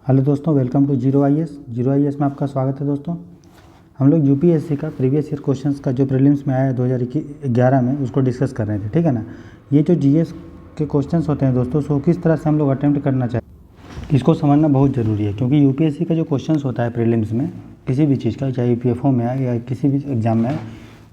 Hello दोस्तों, welcome to zero IAS में आपका स्वागत है। दोस्तों, हम लोग यूपीएससी का प्रीवियस ईयर क्वेश्चंस का जो प्रीलिम्स में आया है 2011 में, उसको डिस्कस कर रहे थे। ठीक है ना। ये जो जीएस के क्वेश्चंस होते हैं दोस्तों, सो किस तरह से हम लोग अटेम्प्ट करना चाहिए, इसको समझना बहुत ज़रूरी है। क्योंकि यूपीएससी का जो क्वेश्चंस होता है प्रीलिम्स में, किसी भी चीज़ का, चाहे यूपीएफओ में आए या किसी भी एग्जाम में आए,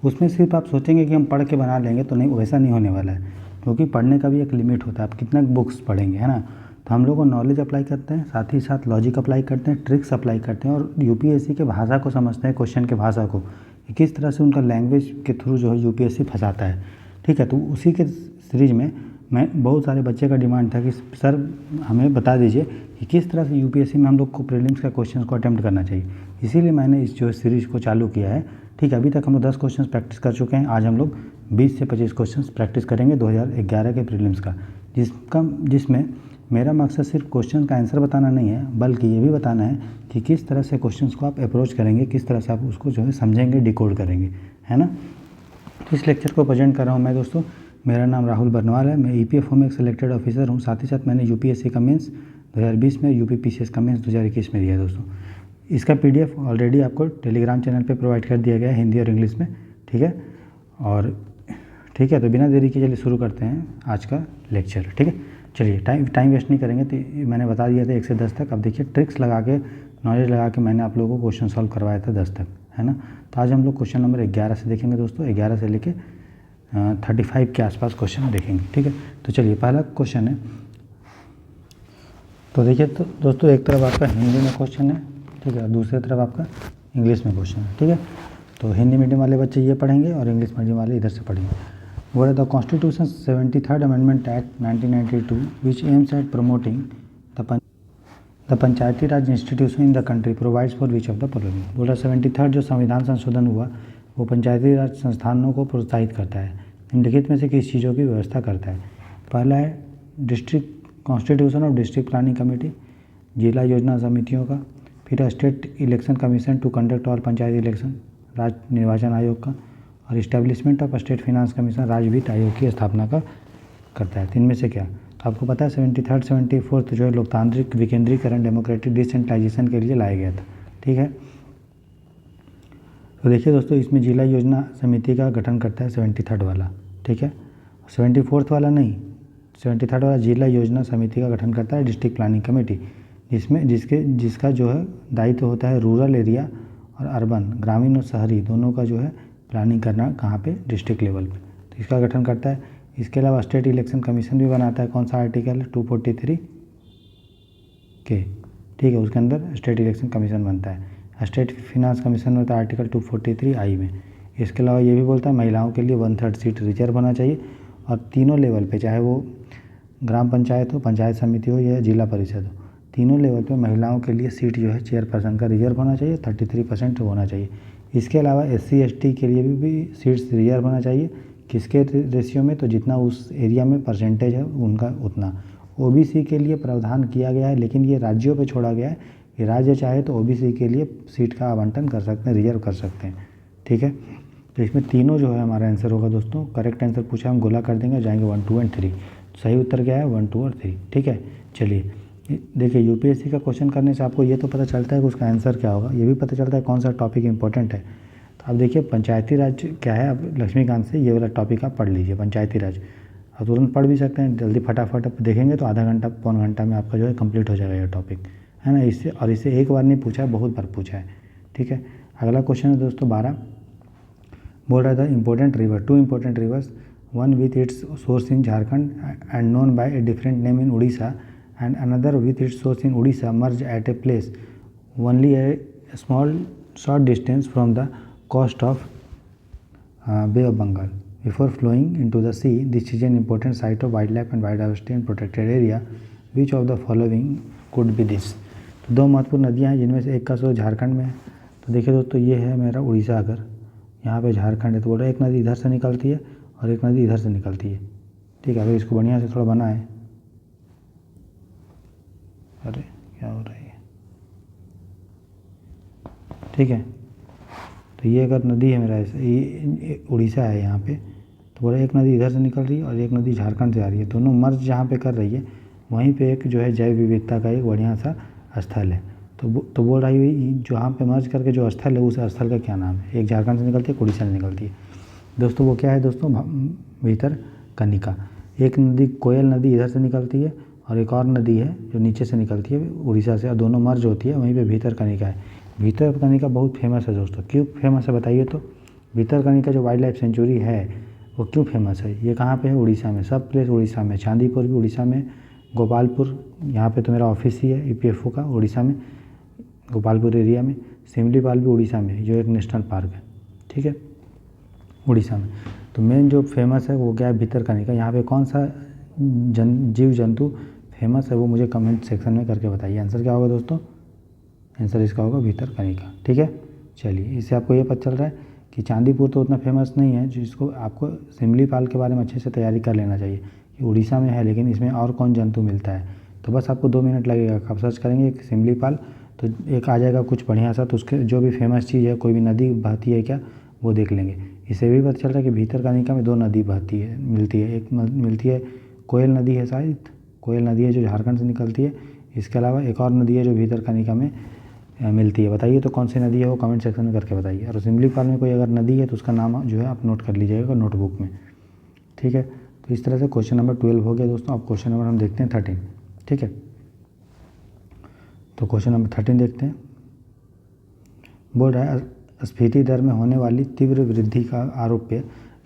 उसमें सिर्फ आप सोचेंगे कि हम पढ़ के बना लेंगे, तो नहीं, वैसा नहीं होने वाला है। क्योंकि पढ़ने का भी एक लिमिट होता है, आप कितना बुक्स पढ़ेंगे, है ना। तो हम लोग को नॉलेज अप्लाई करते हैं, साथ ही साथ लॉजिक अप्लाई करते हैं, ट्रिक्स अप्लाई करते हैं, और यूपीएससी के भाषा को समझते हैं, क्वेश्चन के भाषा को, कि किस तरह से उनका लैंग्वेज के थ्रू जो है यूपीएससी फंसाता है। ठीक है। तो उसी के सीरीज में मैं बहुत सारे बच्चे का डिमांड था कि सर हमें बता दीजिए कि किस तरह से यूपीएससी में हम लोग को प्रीलिम्स का क्वेश्चन को अटेम्प्ट करना चाहिए। इसीलिए मैंने इस जो सीरीज़ को चालू किया है। ठीक है। अभी तक हम लोग 10 क्वेश्चन प्रैक्टिस कर चुके हैं। आज हम लोग 20 से 25 क्वेश्चन प्रैक्टिस करेंगे 2011 के प्रीलिम्स का, जिसमें मेरा मकसद सिर्फ क्वेश्चन का आंसर बताना नहीं है, बल्कि ये भी बताना है कि किस तरह से क्वेश्चंस को आप अप्रोच करेंगे, किस तरह से आप उसको जो है समझेंगे, डिकोड करेंगे, है ना। तो इस लेक्चर को प्रेजेंट कर रहा हूँ मैं। दोस्तों, मेरा नाम राहुल बर्नवाल है। मैं ईपीएफओ में एक सिलेक्टेड ऑफिसर हूँ। साथ ही साथ मैंने यूपीएससी का मेंस 2020 में, यूपीपीसीएस का मेंस 2021 में दिया है। दोस्तों, इसका पीडीएफ ऑलरेडी आपको टेलीग्राम चैनल पे प्रोवाइड कर दिया गया है, हिंदी और इंग्लिश में। ठीक है। और ठीक है, तो बिना देरी के चलिए शुरू करते हैं आज का लेक्चर। ठीक है। चलिए, टाइम वेस्ट नहीं करेंगे। तो मैंने बता दिया था 1 से 10 तक। अब देखिए, ट्रिक्स लगा के, नॉलेज लगा के मैंने आप लोगों को क्वेश्चन सॉल्व करवाया था 10 तक, है ना। तो आज हम लोग क्वेश्चन नंबर 11 से देखेंगे दोस्तों। 11 से लेके 35 के आसपास क्वेश्चन देखेंगे। ठीक है। तो चलिए, पहला क्वेश्चन है। तो देखिए, तो दोस्तों, एक तरफ आपका हिंदी में क्वेश्चन है, ठीक है, दूसरी तरफ आपका इंग्लिश में क्वेश्चन है। ठीक है। तो हिंदी मीडियम वाले बच्चे ये पढ़ेंगे और इंग्लिश मीडियम वाले इधर से पढ़ेंगे। What the Constitution 73rd Amendment Act 1992, which aims at promoting the Panchayati Raj institution in the country, provides for which of the following. बोला 73rd जो संविधान संशोधन हुआ, वो पंचायती राज संस्थानों को प्रोत्साहित करता है, निम्नलिखित में से किस चीज़ों की व्यवस्था करता है। पहला है district constitution of district planning committee, जिला योजना समितियों का। फिर state election commission to conduct all panchayat election, राज्य निर्वाचन आयोग का। और establishment of state finance commission, राज्य वित्त आयोग की स्थापना का करता है। तो इनमें से क्या, तो आपको पता है 73rd 74th जो है लोकतांत्रिक विकेंद्रीकरण, डेमोक्रेटिक डिसेंट्रलाइजेशन के लिए लाया गया था। ठीक है। तो देखिए दोस्तों, इसमें जिला योजना समिति का गठन करता है 73rd वाला। ठीक है। 74th वाला नहीं, 73rd वाला जिला योजना समिति का गठन करता है डिस्ट्रिक्ट प्लानिंग कमेटी, जिसका जो है दायित्व होता है रूरल एरिया और अर्बन, ग्रामीण और शहरी दोनों का जो है प्लानिंग करना, कहाँ पे, डिस्ट्रिक्ट लेवल पे। तो इसका गठन करता है। इसके अलावा स्टेट इलेक्शन कमीशन भी बनाता है। कौन सा आर्टिकल है, 243 के। ठीक है, उसके अंदर स्टेट इलेक्शन कमीशन बनता है। स्टेट फाइनेंस कमीशन होता है आर्टिकल 243 आई में। इसके अलावा ये भी बोलता है महिलाओं के लिए 1/3 सीट रिजर्व होना चाहिए, और तीनों लेवल पे, चाहे वो ग्राम पंचायत हो, पंचायत समिति हो या जिला परिषद हो, तीनों लेवल पे महिलाओं के लिए सीट जो है चेयरपर्सन का रिजर्व होना चाहिए, 33% होना चाहिए। इसके अलावा SC ST के लिए भी सीट्स रिजर्व होना चाहिए। किसके रेशियो में, तो जितना उस एरिया में परसेंटेज है उनका उतना। OBC के लिए प्रावधान किया गया है, लेकिन ये राज्यों पे छोड़ा गया है कि राज्य चाहे तो OBC के लिए सीट का आवंटन कर सकते हैं, रिजर्व कर सकते हैं। ठीक है। तो इसमें तीनों जो है हमारा आंसर होगा दोस्तों। करेक्ट आंसर पूछा, हम गोला कर देंगे, जाएंगे 1, 2 और 3। सही उत्तर क्या है, 1, 2 और 3। ठीक है। चलिए, देखिए, यूपीएससी का क्वेश्चन करने से आपको ये तो पता चलता है कि उसका आंसर क्या होगा, ये भी पता चलता है कौन सा टॉपिक इंपॉर्टेंट है। तो अब देखिए, पंचायती राज क्या है। अब लक्ष्मीकांत से ये वाला टॉपिक आप पढ़ लीजिए, पंचायती राज। अब तुरंत पढ़ भी सकते हैं, जल्दी फटाफट आप देखेंगे तो आधा घंटा, पौन घंटा में आपका जो है कंप्लीट हो जाएगा ये टॉपिक, है ना। इससे एक बार नहीं पूछा है, बहुत बार पूछा है। ठीक है। अगला क्वेश्चन है दोस्तों 12। बोल रहा था important river, 2 important rivers, one with its source in Jharkhand and known by a different name in Orissa, and another with its source in Odisha merge at a place only a short distance from the coast of Bay of Bengal before flowing into the sea. This is an important site of wildlife and biodiversity and protected area. Which of the following could be this? तो 2 महत्वपूर्ण नदियाँ हैं, जिनमें से एक का source Jharkhand में है। तो देखिए दोस्तों, ये है मेरा उड़ीसा। अगर यहाँ पे झारखंड है तो बोल रहा है एक नदी इधर से निकलती है और एक नदी इधर से निकलती है। ठीक है। अगर इसको बढ़िया से थोड़ा बनाए, अरे क्या हो रहा है, ठीक है। तो ये अगर नदी है मेरा, ये उड़ीसा है यहाँ पे, तो बोला एक नदी इधर से निकल रही है और एक नदी झारखंड से आ रही है, दोनों मर्ज जहाँ पे कर रही है, वहीं पे एक जो है जैव विविधता का एक बढ़िया सा स्थल है। तो बोल रही हुई जहाँ पे मर्ज करके जो स्थल है उस स्थल का क्या नाम है। एक झारखंड से निकलती है, एक उड़ीसा से निकलती है दोस्तों। वो क्या है दोस्तों, भितरकनिका। एक नदी कोयल नदी इधर से निकलती है और एक और नदी है जो नीचे से निकलती है उड़ीसा से, और दोनों मर्ज होती है, वहीं पे भितरकनिका है। भितरकनिका बहुत फेमस है दोस्तों। क्यों फेमस है बताइए तो। भितरकनिका जो वाइल्ड लाइफ सेंचुरी है वो क्यों फेमस है, ये कहाँ पे है, उड़ीसा में। सब प्लेस उड़ीसा में, चांदीपुर भी उड़ीसा में, गोपालपुर, यहाँ पे तो मेरा ऑफिस ही है ईपीएफओ का, उड़ीसा में, गोपालपुर एरिया में। सिमलीपाल भी उड़ीसा में, जो एक नेशनल पार्क है, ठीक है, उड़ीसा में। तो मेन जो फेमस है वो क्या है, भितरकनिका। यहाँ पे कौन सा जीव जंतु फेमस है वो मुझे कमेंट सेक्शन में करके बताइए। आंसर क्या होगा दोस्तों, आंसर इसका होगा भितरकनिका, ठीक है। चलिए, इससे आपको ये पता चल रहा है कि चांदीपुर तो उतना फेमस नहीं है, जिसको आपको सिमलीपाल के बारे में अच्छे से तैयारी कर लेना चाहिए कि उड़ीसा में है, लेकिन इसमें और कौन जंतु मिलता है। तो बस आपको 2 मिनट लगेगा, आप सर्च करेंगे सिमलीपाल तो एक आ जाएगा कुछ बढ़िया सा, तो उसके जो भी फेमस चीज़ है, कोई भी नदी बहती है क्या, वो देख लेंगे। इससे भी पता चल रहा है कि भितरकनिका में 2 नदी बहती है, मिलती है। एक मिलती है कोयल नदी है, शायद कोयल नदी है जो झारखंड से निकलती है। इसके अलावा एक और नदी है जो भितरकनिका में मिलती है। बताइए तो कौन सी नदी है वो कमेंट सेक्शन में करके बताइए। और सिमलीपाल में कोई अगर नदी है तो उसका नाम जो है आप नोट कर लीजिएगा नोटबुक में, ठीक है। तो इस तरह से क्वेश्चन नंबर 12 हो गया दोस्तों। अब क्वेश्चन नंबर हम देखते हैं 13, ठीक है। तो क्वेश्चन नंबर 13 देखते हैं। बोल रहा है स्फीति दर में होने वाली तीव्र वृद्धि का आरोप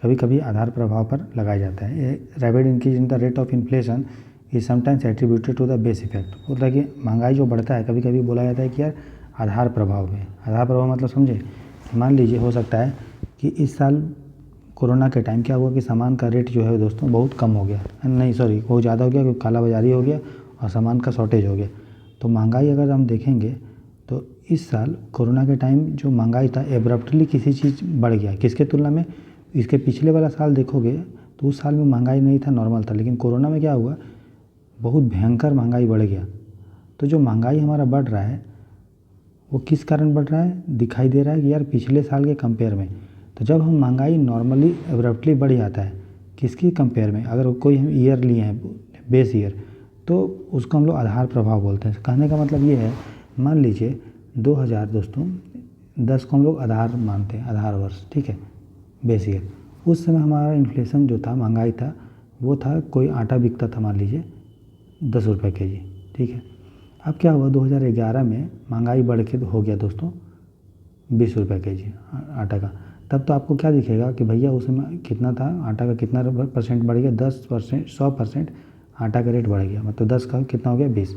कभी कभी आधार प्रभाव पर लगाया जाता है। Rapid increase in the rate of inflation is sometimes attributed to the base effect. बोलता है कि महंगाई जो बढ़ता है कभी कभी बोला जाता है कि यार आधार प्रभाव है। आधार प्रभाव मतलब समझे, मान लीजिए हो सकता है कि इस साल कोरोना के टाइम क्या हुआ कि सामान का रेट जो है दोस्तों बहुत कम हो गया, नहीं सॉरी बहुत ज़्यादा हो गया, क्योंकि काला बाजारी हो गया और सामान का शॉर्टेज हो गया। तो महंगाई अगर हम देखेंगे तो इस साल कोरोना के टाइम जो महंगाई था एब्रप्टली किसी चीज़ बढ़ गया, किसके तुलना में, इसके पिछले वाला साल देखोगे तो उस साल में महंगाई नहीं था, नॉर्मल था। लेकिन कोरोना में क्या हुआ, बहुत भयंकर महंगाई बढ़ गया। तो जो महंगाई हमारा बढ़ रहा है वो किस कारण बढ़ रहा है, दिखाई दे रहा है कि यार पिछले साल के कंपेयर में। तो जब हम महंगाई नॉर्मली एब्रप्टली बढ़ जाता है किसकी कंपेयर में, अगर कोई हम ईयर लिए हैं बेस ईयर, तो उसको हम लोग आधार प्रभाव बोलते हैं। कहने का मतलब ये है, मान लीजिए 2000 दोस्तों 10 को हम लोग आधार मानते हैं, आधार वर्ष, ठीक है, बेस ईयर। उस समय हमारा इन्फ्लेशन जो था, महंगाई था, वो था, कोई आटा बिकता था मान लीजिए 10 रुपये केजी, ठीक है। अब क्या हुआ 2011 में महंगाई बढ़ के हो गया दोस्तों 20 रुपये केजी आटा का। तब तो आपको क्या दिखेगा कि भैया उस समय कितना था, आटा का कितना % बढ़ गया, 10%, 100% आटा का रेट बढ़ गया। मतलब 10 का कितना हो गया 20।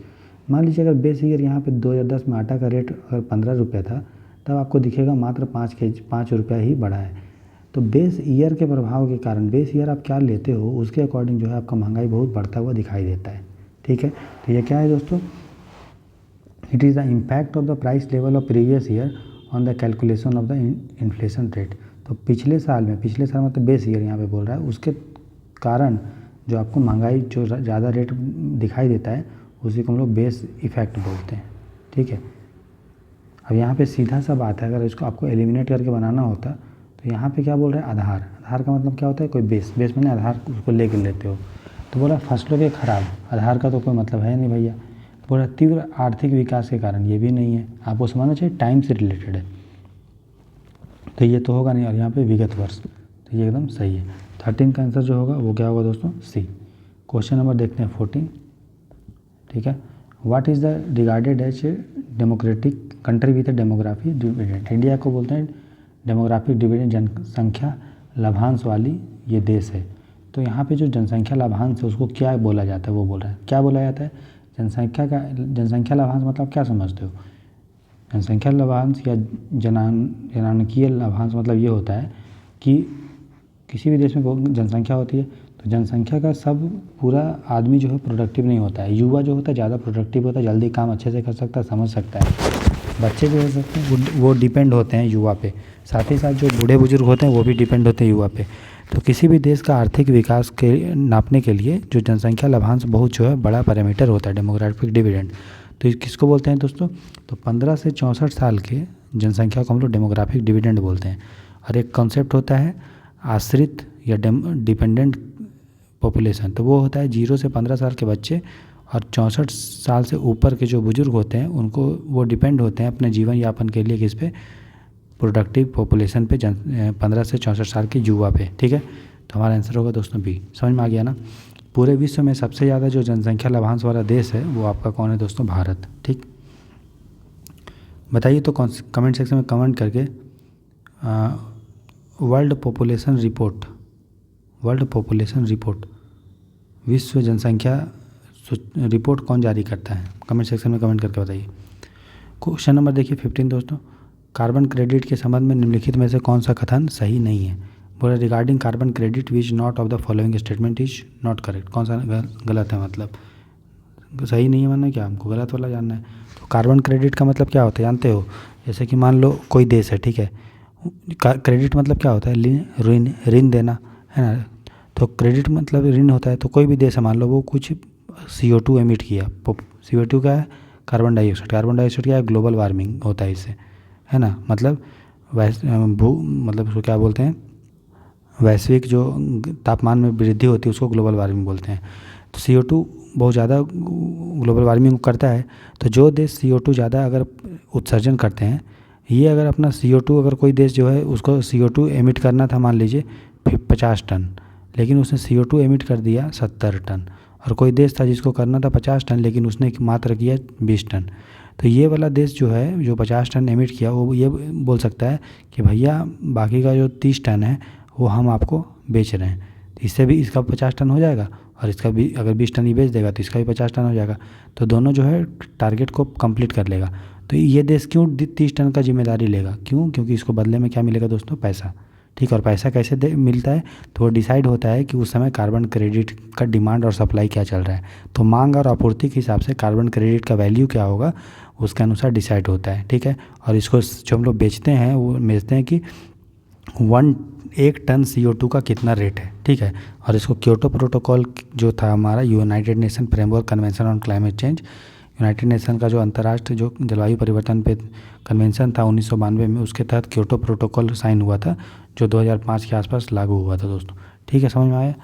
मान लीजिए अगर बेस ईयर यहाँ पे 2010 में आटा का रेट अगर 15 रुपये था, तब आपको दिखेगा मात्र 5 रुपया ही बढ़ा है। तो बेस ईयर के प्रभाव के कारण, बेस ईयर आप क्या लेते हो उसके अकॉर्डिंग जो है आपका महंगाई बहुत बढ़ता हुआ दिखाई देता है, ठीक है। तो ये क्या है दोस्तों, it is the impact of the price level of previous year on the calculation of the inflation rate. तो पिछले साल मतलब बेस ईयर यहाँ पे बोल रहा है, उसके कारण जो आपको महंगाई जो ज़्यादा रेट दिखाई देता है उसी को हम लोग बेस इफेक्ट बोलते हैं, ठीक है। अब यहाँ पे सीधा सा बात है, अगर इसको आपको एलिमिनेट करके बनाना होता तो यहाँ पे क्या बोल रहे हैं, आधार। आधार का मतलब क्या होता है, कोई बेस मैंने आधार उसको लेकर लेते हो। तो बोला फसलों के खराब, आधार का तो कोई मतलब है नहीं भैया। बोला तीव्र आर्थिक विकास के कारण, ये भी नहीं है, आपको समझना चाहिए टाइम से रिलेटेड है, तो ये तो होगा नहीं। और यहाँ पे विगत वर्ष, तो ये एकदम सही है। 13 का आंसर जो होगा वो क्या होगा दोस्तों, सी। क्वेश्चन नंबर देखते हैं 14, ठीक है। What is the regarded as democratic country with demography dividend. India को बोलते हैं डेमोग्राफिक डिविडेंड, जनसंख्या लाभांश वाली ये देश है। तो यहाँ पे जो जनसंख्या लाभांश है उसको क्या बोला जाता है, वो बोल रहा है क्या बोला जाता है, जनसंख्या लाभांश मतलब क्या समझते हो। जनसंख्या लाभांश या जनानकीय लाभांश मतलब ये होता है कि किसी भी देश में बहुत जनसंख्या होती है, तो जनसंख्या का सब पूरा आदमी जो है प्रोडक्टिव नहीं होता है। युवा जो होता है ज़्यादा प्रोडक्टिव होता है, जल्दी काम अच्छे से कर सकता है, समझ सकता है। बच्चे जो हो सकते हैं वो डिपेंड होते हैं युवा पे, साथ ही साथ जो बूढ़े बुजुर्ग होते हैं वो भी डिपेंड होते हैं युवा पे। तो किसी भी देश का आर्थिक विकास के नापने के लिए जो जनसंख्या लाभांश बहुत जो है बड़ा पैरामीटर होता है, डेमोग्राफिक डिविडेंड। तो किसको बोलते हैं दोस्तों, तो 15 से 64 साल के जनसंख्या को हम लोग डेमोग्राफिक डिविडेंड बोलते हैं। और एक कॉन्सेप्ट होता है आश्रित या डिपेंडेंट पॉपुलेशन, तो वो होता है 0 से 15 साल के बच्चे और 64 साल से ऊपर के जो बुजुर्ग होते हैं उनको वो डिपेंड होते हैं अपने जीवन यापन के लिए किस पे, प्रोडक्टिव पॉपुलेशन पे, 15 से 64 साल के युवा पे। ठीक है, तो हमारा आंसर होगा दोस्तों बी। समझ में आ गया ना। पूरे विश्व में सबसे ज़्यादा जो जनसंख्या लाभांश वाला देश है वो आपका कौन है दोस्तों, भारत। ठीक, बताइए तो कौन, कमेंट सेक्शन में कमेंट करके वर्ल्ड पॉपुलेशन रिपोर्ट, विश्व जनसंख्या रिपोर्ट कौन जारी करता है, कमेंट सेक्शन में कमेंट करके बताइए। क्वेश्चन नंबर देखिए 15 दोस्तों, कार्बन क्रेडिट के संबंध में निम्नलिखित में से कौन सा कथन सही नहीं है। बोला regarding carbon credit which not of the following statement is not correct, कौन सा गलत है, मतलब सही नहीं है मानना क्या, हमको गलत वाला जानना है। तो कार्बन क्रेडिट का मतलब क्या होता है जानते हो, जैसे कि मान लो कोई देश है, ठीक है, क्रेडिट मतलब क्या होता है, ऋण देना है ना। तो क्रेडिट मतलब ऋण होता है। तो कोई भी देश है मान लो वो कुछ CO2 एमिट किया, CO2 क्या है, कार्बन डाइऑक्साइड क्या है, ग्लोबल वार्मिंग होता है इससे, है ना। मतलब मतलब उसको क्या बोलते हैं, वैश्विक जो तापमान में वृद्धि होती है उसको ग्लोबल वार्मिंग बोलते हैं। तो CO2 बहुत ज़्यादा ग्लोबल वार्मिंग करता है। तो जो देश CO2 ज़्यादा अगर उत्सर्जन करते हैं, ये अगर अपना CO2 अगर कोई देश जो है उसको CO2 एमिट करना था मान लीजिए 50 टन, लेकिन उसने CO2 एमिट कर दिया 70 टन, और कोई देश था जिसको करना था 50 टन लेकिन उसने मात्र किया 20 टन। तो ये वाला देश जो है जो 50 टन एमिट किया वो ये बोल सकता है कि भैया बाकी का जो 30 टन है वो हम आपको बेच रहे हैं, तो इससे भी इसका 50 टन हो जाएगा, और इसका भी अगर 20 टन ही बेच देगा तो इसका भी 50 टन हो जाएगा। तो दोनों जो है टारगेट को कंप्लीट कर लेगा। तो ये देश क्यों 30 टन का जिम्मेदारी लेगा, क्यों, क्योंकि इसको बदले में क्या मिलेगा दोस्तों, पैसा। ठीक है, और पैसा कैसे मिलता है, तो वो डिसाइड होता है कि उस समय कार्बन क्रेडिट का डिमांड और सप्लाई क्या चल रहा है। तो मांग और आपूर्ति के हिसाब से कार्बन क्रेडिट का वैल्यू क्या होगा उसके अनुसार डिसाइड होता है। ठीक है, और इसको जो हम लोग बेचते हैं वो बेचते हैं कि 1 टन CO2 का कितना रेट है। ठीक है, और इसको क्योटो प्रोटोकॉल जो था हमारा, United nation framework convention on climate change, United nation का जो अंतर्राष्ट्रीय जो जलवायु परिवर्तन पे कन्वेंशन था 1992 में, उसके तहत क्योटो प्रोटोकॉल साइन हुआ था जो 2005 के आसपास लागू हुआ था दोस्तों। ठीक है, समझ में आया।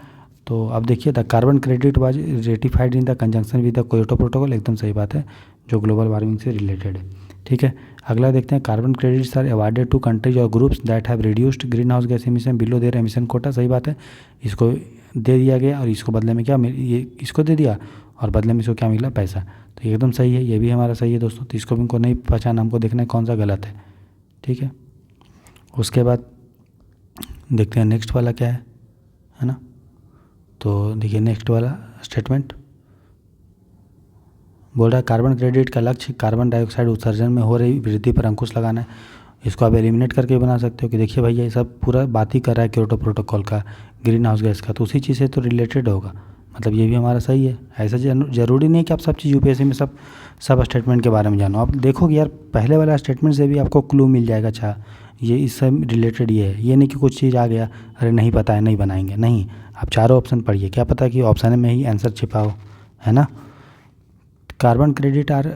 तो अब देखिए the carbon credit was ratified in the conjunction with the Kyoto protocol, एकदम सही बात है, जो ग्लोबल वार्मिंग से रिलेटेड है। ठीक है, अगला देखते हैं carbon credits are awarded to countries और groups that have reduced green house gas emission below their emission quota, सही बात है, इसको दे दिया गया और इसको बदले में क्या ये इसको दे दिया और बदले में इसको क्या मिला, पैसा। तो एकदम सही है, ये भी हमारा सही है दोस्तों। तो इसको भी हमको नहीं पहचाना, हमको देखना है कौन सा गलत है। ठीक है, उसके बाद देखते हैं नेक्स्ट वाला क्या है ना। तो देखिए नेक्स्ट वाला स्टेटमेंट बोल रहा है कार्बन क्रेडिट का लक्ष्य कार्बन डाइऑक्साइड उत्सर्जन में हो रही वृद्धि पर अंकुश लगाना है। इसको आप एलिमिनेट करके बना सकते हो कि देखिए भैया ये सब पूरा बात ही कर रहा है क्योटो प्रोटोकॉल का, ग्रीन हाउस गैस का, तो उसी चीज़ से तो रिलेटेड होगा, मतलब ये भी हमारा सही है। ऐसा ज़रूरी नहीं कि आप सब चीज़ UPSC में सब स्टेटमेंट के बारे में जानो। आप देखोगे यार पहले वाला स्टेटमेंट से भी आपको क्लू मिल जाएगा, अच्छा ये इससे रिलेटेड ये है, ये नहीं कि कुछ चीज़ आ गया अरे नहीं पता है नहीं बनाएंगे, नहीं, आप चारों ऑप्शन पढ़िए, क्या पता कि ऑप्शन में ही आंसर छिपा हो, है ना। Carbon credit are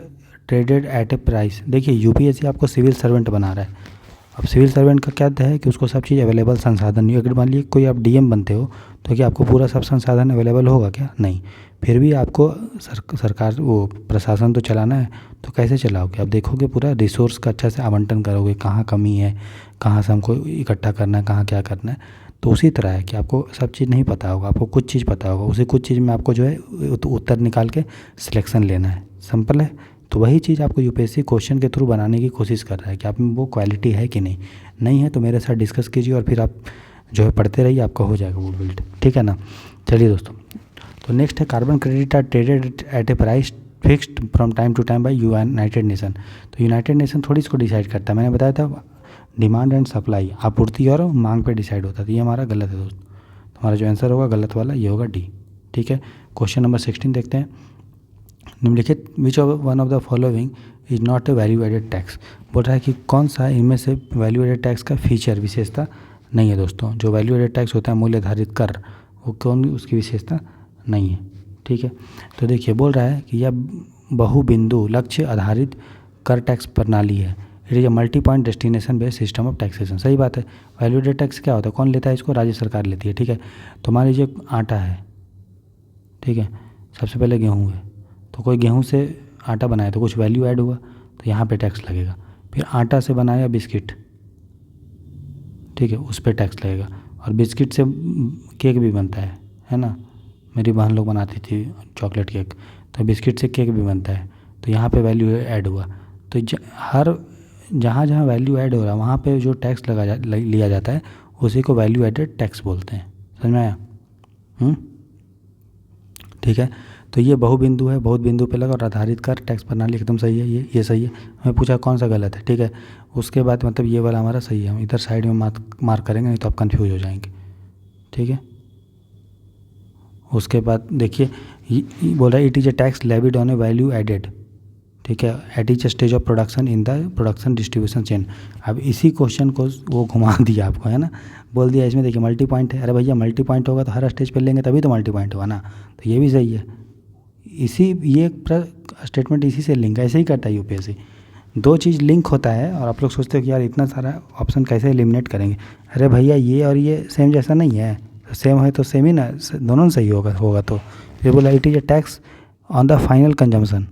traded at a price, देखिए UPSC आपको सिविल सर्वेंट बना रहा है। अब सिविल सर्वेंट का क्या है कि उसको सब चीज़ अवेलेबल संसाधन नहीं, अगर मान लीजिए कोई आप DM बनते हो तो क्या आपको पूरा सब संसाधन अवेलेबल होगा क्या, नहीं, फिर भी आपको सरकार वो प्रशासन तो चलाना है, तो कैसे चलाओगे, आप देखोगे पूरा रिसोर्स का अच्छा से आवंटन करोगे, कहाँ कमी है, कहाँ से हमको इकट्ठा करना है, कहाँ क्या करना है। तो उसी तरह है कि आपको सब चीज़ नहीं पता होगा, आपको कुछ चीज़ पता होगा, उसी कुछ चीज़ में आपको जो है उत्तर निकाल के सिलेक्शन लेना है, सिंपल है। तो वही चीज़ आपको UPSC क्वेश्चन के थ्रू बनाने की कोशिश कर रहा है कि आप में वो क्वालिटी है कि नहीं, नहीं है तो मेरे साथ डिस्कस कीजिए और फिर आप जो है पढ़ते रहिए, आपका हो जाएगा वो बिल्ड। ठीक है ना। चलिए दोस्तों, तो नेक्स्ट है carbon credit are traded at a price fixed from time to time by united nation. तो यूनाइटेड नेशन थोड़ी इसको डिसाइड करता है, मैंने बताया था डिमांड एंड सप्लाई, आपूर्ति और मांग पे डिसाइड होता है। तो ये हमारा गलत है दोस्तों, तो हमारा जो आंसर होगा गलत वाला ये होगा डी। ठीक है, क्वेश्चन नंबर 16 देखते हैं। निम्नलिखित which one of the following is not a value added tax, बोल रहा है कि कौन सा इनमें से वैल्यू एडेड टैक्स का फीचर विशेषता नहीं है दोस्तों। जो वैल्यू एडेड टैक्स होता है मूल्य आधारित कर, वो कौन उसकी विशेषता नहीं है। ठीक है, तो देखिए बोल रहा है कि यह बहुबिंदु लक्ष्य आधारित कर टैक्स प्रणाली है, it is a multi point destination based system of taxation, सही बात है। वैल्यू एडेड टैक्स क्या होता है, कौन लेता है इसको, राज्य सरकार लेती है। ठीक है, तो मान लीजिए आटा है, ठीक है, सबसे पहले गेहूँ है, तो कोई गेहूँ से आटा बनाया तो कुछ वैल्यू ऐड हुआ तो यहाँ पे टैक्स लगेगा। फिर आटा से बनाया बिस्किट, ठीक है, उस पर टैक्स लगेगा। और बिस्किट से केक भी बनता है ना, मेरी बहन लोग बनाती थी चॉकलेट केक, तो बिस्किट से केक भी बनता है, तो यहाँ पे वैल्यू ऐड हुआ। तो हर जहाँ जहाँ वैल्यू ऐड हो रहा है वहाँ पे जो टैक्स लिया जाता है उसी को वैल्यू एडेड टैक्स बोलते हैं। समझ में आया? ठीक है। तो ये बहुबिंदु है, बहुत बिंदु पे लगा और आधारित कर टैक्स प्रणाली एकदम सही है, ये सही है। हमें पूछा कौन सा गलत है, ठीक है। उसके बाद मतलब ये वाला हमारा सही है, हम इधर साइड में मार्क करेंगे, नहीं तो आप कंफ्यूज हो जाएंगे, ठीक है। उसके बाद देखिए बोल रहा है it is a tax levied on a value added, ठीक है, at each stage of production in the production distribution chain. अब इसी क्वेश्चन को वो घुमा दिया आपको, है ना, बोल दिया इसमें देखिए मल्टी पॉइंट है। अरे भैया मल्टी पॉइंट होगा तो हर स्टेज पर लेंगे तभी तो मल्टी पॉइंट होगा ना, तो ये भी सही है। ये स्टेटमेंट इसी से लिंक, ऐसे ही करता है यूपीएससी। दो चीज़ लिंक होता है और आप लोग सोचते हो कि यार इतना सारा ऑप्शन कैसे एलिमिनेट करेंगे। अरे भैया ये और ये सेम जैसा नहीं है, तो सेम है तो सेम ही ना, दोनों सही होगा। तो ये बोला it is a tax on the final consumption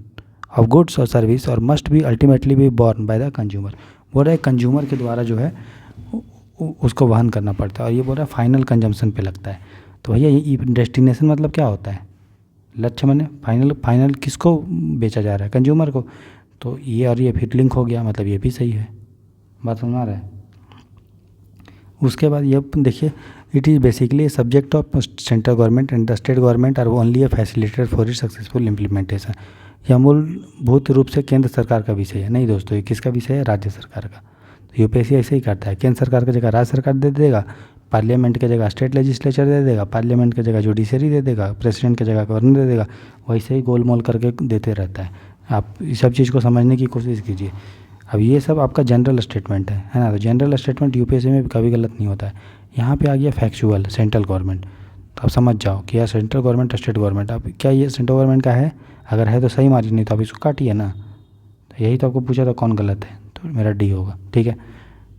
of goods और सर्विस और must be ultimately be born by the consumer. बोल रहा है कंज्यूमर के द्वारा जो है उसको वहन करना पड़ता है, और ये बोल रहा है फाइनल कंजम्पशन पे लगता है। तो भैया ये डेस्टिनेशन मतलब क्या होता है, लक्ष्य माने फाइनल किसको बेचा जा रहा है, कंज्यूमर को। तो ये और ये फिर लिंक हो गया, मतलब ये भी सही है, बात समझ आ रहा है। उसके बाद ये देखिए it is basically subject of central government and the state government are only a facilitator for it successful implementation. यह मूलभूत रूप से केंद्र सरकार का विषय है। नहीं दोस्तों, ये किसका विषय है, राज्य सरकार का। तो यूपीएससी ऐसे ही करता है, केंद्र सरकार की जगह राज्य सरकार दे देगा, पार्लियामेंट की जगह स्टेट लेजिस्लेचर दे देगा, पार्लियामेंट की जगह जुडिशरी दे देगा, प्रेसिडेंट की जगह गवर्नर दे देगा, वैसे ही गोल मोल करके देते रहता है। आप इस सब चीज़ को समझने की कोशिश कीजिए। अब ये सब आपका जनरल स्टेटमेंट है ना, तो जनरल स्टेटमेंट यूपीएससी में कभी गलत नहीं होता है। यहाँ पे आ गया फैक्चुअल सेंट्रल गवर्नमेंट, तो आप समझ जाओ कि यार सेंट्रल गवर्नमेंट स्टेट गवर्नमेंट, अब क्या ये सेंट्रल गवर्नमेंट का है, अगर है तो सही मारिए, नहीं तो आप इसको काटिए ना। तो यही तो आपको पूछा था कौन गलत है, तो मेरा डी होगा, ठीक है।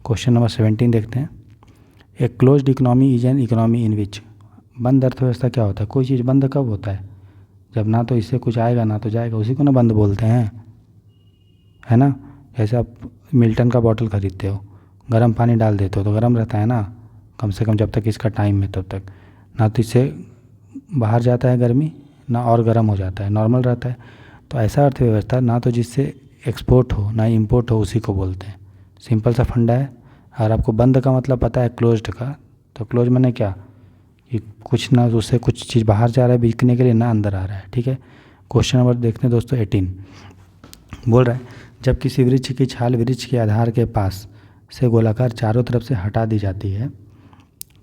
क्वेश्चन नंबर 17 देखते हैं। A closed economy is an economy in which. बंद अर्थव्यवस्था क्या होता है, कोई चीज़ बंद कब होता है, जब ना तो इससे कुछ आएगा ना तो जाएगा, उसी को ना बंद बोलते हैं, है ना। जैसे आप मिल्टन का बॉटल ख़रीदते हो, गर्म पानी डाल देते हो तो गर्म रहता है ना, कम से कम जब तक इसका टाइम है तब तक, ना तो इससे बाहर जाता है गर्मी ना और गर्म हो जाता है, नॉर्मल रहता है। तो ऐसा अर्थव्यवस्था ना तो जिससे एक्सपोर्ट हो ना इम्पोर्ट हो, उसी को बोलते हैं। सिंपल सा फंडा है। अगर आपको बंद का मतलब पता है क्लोज्ड का, तो क्लोज मैंने क्या कि कुछ ना उससे कुछ चीज़ बाहर जा रहा है बिकने के लिए, ना अंदर आ रहा है, ठीक है। क्वेश्चन नंबर देखते हैं दोस्तों 18। बोल रहा है जब किसी वृक्ष की छाल वृक्ष के आधार के पास से गोलाकार चारों तरफ से हटा दी जाती है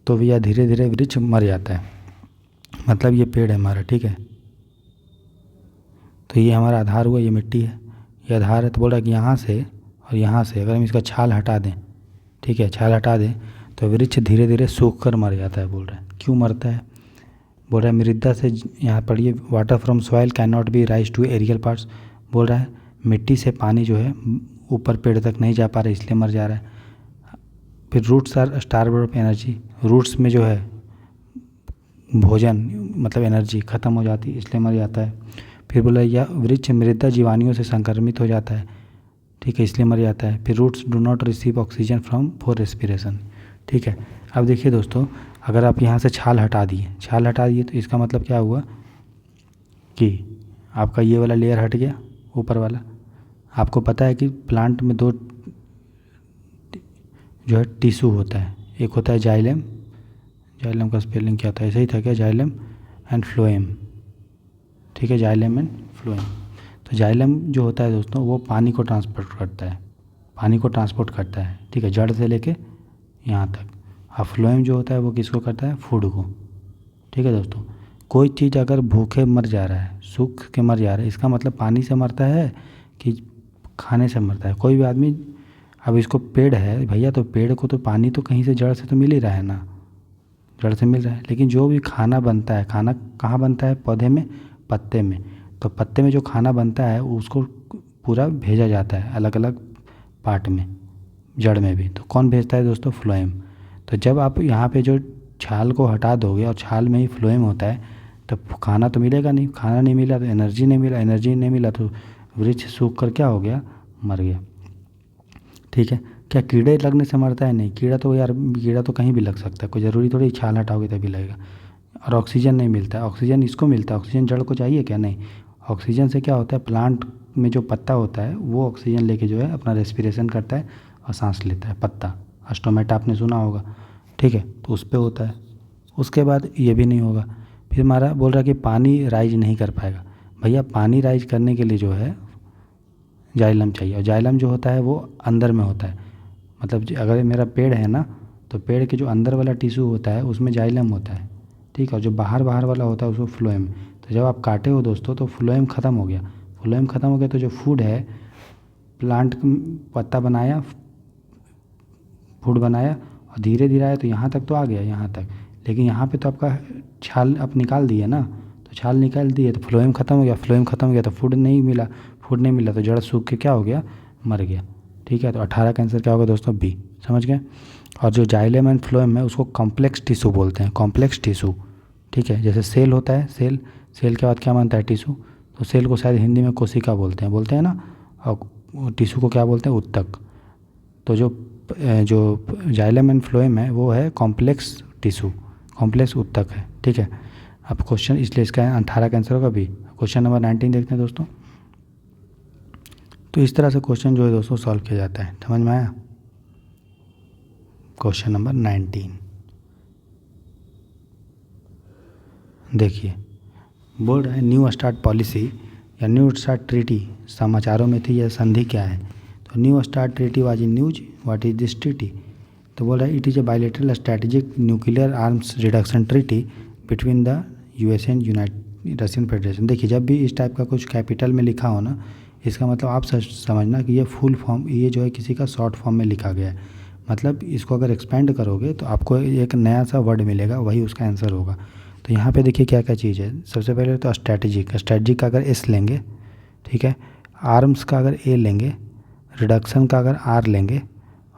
तो यह धीरे धीरे वृक्ष मर जाता है। मतलब ये पेड़ है हमारा, ठीक है, तो ये हमारा आधार हुआ, ये मिट्टी है, ये आधार है। तो बोल रहा है कि यहाँ से और यहाँ से अगर हम इसका छाल हटा दें, ठीक है, छाल हटा दें तो वृक्ष धीरे धीरे सूख कर मर जाता है। बोल रहा है क्यों मरता है, बोल रहा है मृदा से, यहाँ पढ़िए, water from soil can not be raise to aerial parts. बोल रहा है मिट्टी से पानी जो है ऊपर पेड़ तक नहीं जा पा रहा, इसलिए मर जा रहा है। फिर roots are starved of energy, roots में जो है भोजन मतलब एनर्जी ख़त्म हो जाती है, इसलिए मर जाता है। फिर बोला यह वृक्ष मृदा जीवाणुओं से संक्रमित हो जाता है, ठीक है, इसलिए मर जाता है। फिर roots do not receive oxygen from for respiration, ठीक है। अब देखिए दोस्तों, अगर आप यहाँ से छाल हटा दिए तो इसका मतलब क्या हुआ कि आपका ये वाला लेयर हट गया, ऊपर वाला। आपको पता है कि प्लांट में दो जो है टिश्यू होता है, एक होता है जाइलम, जाइलम का स्पेलिंग क्या था, ऐसे ही था क्या, जाइलम एंड फ्लोएम, ठीक है, जाइलम एंड फ्लोएम। तो जाइलम जो होता है दोस्तों वो पानी को ट्रांसपोर्ट करता है, ठीक है, जड़ से लेके यहाँ तक। और फ्लोएम जो होता है वो किसको करता है, फूड को, ठीक है दोस्तों। कोई चीज़ अगर भूखे मर जा रहा है, सूख के मर जा रहा है, इसका मतलब पानी से मरता है कि खाने से मरता है। कोई भी आदमी, अब इसको पेड़ है भैया, तो पेड़ को तो पानी तो कहीं से जड़ से तो मिल ही रहा है ना, जड़ से मिल रहा है। लेकिन जो भी खाना बनता है, खाना कहाँ बनता है, पौधे में, पत्ते में। तो पत्ते में जो खाना बनता है उसको पूरा भेजा जाता है अलग अलग पार्ट में, जड़ में भी। तो कौन भेजता है दोस्तों, फ्लोएम। तो जब आप यहाँ पे जो छाल को हटा दोगे और छाल में ही फ्लोएम होता है, तब खाना तो मिलेगा नहीं, खाना नहीं मिला तो एनर्जी नहीं मिला, एनर्जी नहीं मिला तो वृक्ष सूख कर क्या हो गया, मर गया। ठीक है, क्या कीड़े लगने से मरता है? नहीं, कीड़ा तो यार, कीड़ा तो कहीं भी लग सकता है, कोई ज़रूरी थोड़ी छाल हटाओगे तभी लगेगा। और ऑक्सीजन नहीं मिलता है, ऑक्सीजन इसको मिलता है, ऑक्सीजन जड़ को चाहिए क्या? नहीं, ऑक्सीजन से क्या होता है, प्लांट में जो पत्ता होता है वो ऑक्सीजन लेके जो है अपना रेस्पिरेशन करता है और सांस लेता है। पत्ता स्टोमेटा आपने सुना होगा, ठीक है, तो उस पर होता है। उसके बाद ये भी नहीं होगा। फिर हमारा बोल रहा है कि पानी राइज नहीं कर पाएगा। भैया पानी राइज करने के लिए जो है जाइलम चाहिए, और जाइलम जो होता है वो अंदर में होता है। मतलब अगर मेरा पेड़ है ना, तो पेड़ के जो अंदर वाला टिश्यू होता है उसमें जाइलम होता है, ठीक है, और जो बाहर बाहर वाला होता है उसको फ्लोएम। तो जब आप काटे हो दोस्तों तो फ्लोएम ख़त्म हो गया, फ्लोएम ख़त्म हो गया तो जो फूड है, प्लांट पत्ता बनाया, फूड बनाया और धीरे धीरे आया तो यहाँ तक तो आ गया, यहाँ तक, लेकिन यहाँ पे तो आपका छाल आप निकाल दिए ना, तो छाल निकाल दिए तो फ्लोएम ख़त्म हो गया, फ्लोएम ख़त्म हो गया तो फूड नहीं मिला, फूड नहीं मिला तो जड़ सूख के क्या हो गया, मर गया। ठीक है, तो 18 का आंसर क्या होगा दोस्तों, बी। समझ गए। और जो जाइलम एंड फ्लोएम है उसको कॉम्प्लेक्स टिश्यू बोलते हैं, कॉम्प्लेक्स टिश्यू। ठीक है, जैसे सेल होता है, सेल, सेल के बाद क्या बनता है, टिश्यू, तो सेल को शायद हिंदी में कोशिका बोलते हैं ना, और टिश्यू को क्या बोलते हैं, ऊतक। तो जो जाइलम एंड फ्लोएम है वो है कॉम्प्लेक्स टिश्यू, कॉम्प्लेक्स ऊतक है। ठीक है, अब क्वेश्चन, इसलिए इसका 18 का आंसर होगा बी। क्वेश्चन नंबर 19 देखते हैं दोस्तों। तो इस तरह से क्वेश्चन जो है दोस्तों सॉल्व किया जाता है, समझ में आया। क्वेश्चन नंबर 19 देखिए, बोल रहा है न्यू स्टार्ट पॉलिसी या न्यू स्टार्ट ट्रीटी समाचारों में थी, यह संधि क्या है। तो new start treaty was in news, what is this treaty. तो बोल रहा है it is a bilateral strategic nuclear arms reduction treaty between the USA and United Russian federation. देखिए, जब भी इस टाइप का कुछ कैपिटल में लिखा हो ना, इसका मतलब आप समझना कि ये फुल फॉर्म, ये जो है किसी का शॉर्ट फॉर्म में लिखा गया है। मतलब इसको अगर एक्सपेंड करोगे तो आपको एक नया सा वर्ड मिलेगा, वही उसका आंसर होगा। तो यहाँ पे देखिए क्या क्या चीज़ है। सबसे पहले तो स्ट्रैटेजिक, स्ट्रैटेजिक का अगर एस लेंगे, ठीक है, आर्म्स का अगर ए लेंगे, रिडक्शन का अगर आर लेंगे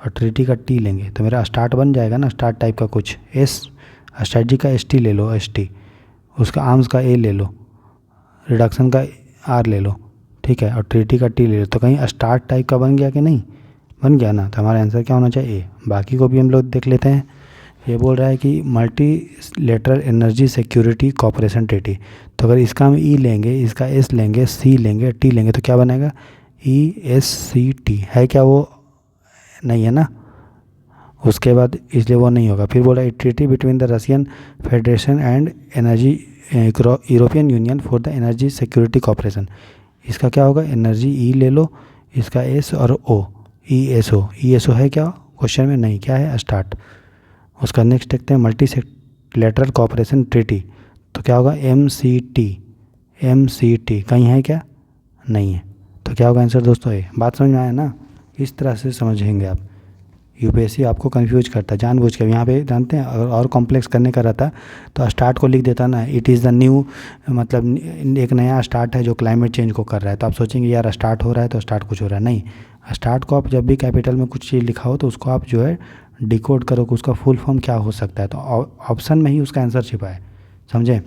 और ट्रीटी का टी लेंगे, तो मेरा स्टार्ट बन जाएगा ना, स्टार्ट टाइप का कुछ। एस, स्ट्रैटेजिक का एस टी ले लो, एस टी, उसका आर्म्स का ए ले लो, रिडक्शन का आर ले लो, ठीक है, और ट्रीटी का टी ले लो। तो कहीं स्टार्ट टाइप का बन गया कि नहीं, बन गया ना। तो हमारा आंसर क्या होना चाहिए, ए। बाकी को भी हम लोग देख लेते हैं। ये बोल रहा है कि multi lateral energy security corporation treaty. तो अगर इसका हम ई लेंगे, इसका एस लेंगे, सी लेंगे, टी लेंगे, तो क्या बनेगा, ई एस सी टी। है क्या वो, नहीं है ना। उसके बाद इसलिए वो नहीं होगा। फिर बोला treaty between the Russian federation and energy European union for the energy security corporation. इसका क्या होगा, एनर्जी ई ले लो, इसका एस और ओ, E S O. E S O है क्या क्वेश्चन में, नहीं, क्या है, स्टार्ट। उसका नेक्स्ट देखते हैं मल्टी लेटरल कॉपरेशन ट्रीटी। तो क्या होगा, M C T, M C T कहीं है क्या, नहीं है। तो क्या होगा आंसर दोस्तों, ए। बात समझ में आया ना। इस तरह से समझेंगे आप। यूपीएससी आपको कंफ्यूज करता है जानबूझ के। यहाँ पे जानते हैं अगर और कॉम्प्लेक्स करने का रहता तो स्टार्ट को लिख देता ना, इट इज़ द न्यू, मतलब एक नया स्टार्ट है जो क्लाइमेट चेंज को कर रहा है। तो आप सोचेंगे यार स्टार्ट हो रहा है तो स्टार्ट कुछ हो रहा है, नहीं। स्टार्ट को आप जब भी कैपिटल में कुछ चीज़ लिखा हो तो उसको आप जो है डिकोड करो कि उसका फुल फॉर्म क्या हो सकता है। तो ऑप्शन में ही उसका आंसर छिपा है, समझे।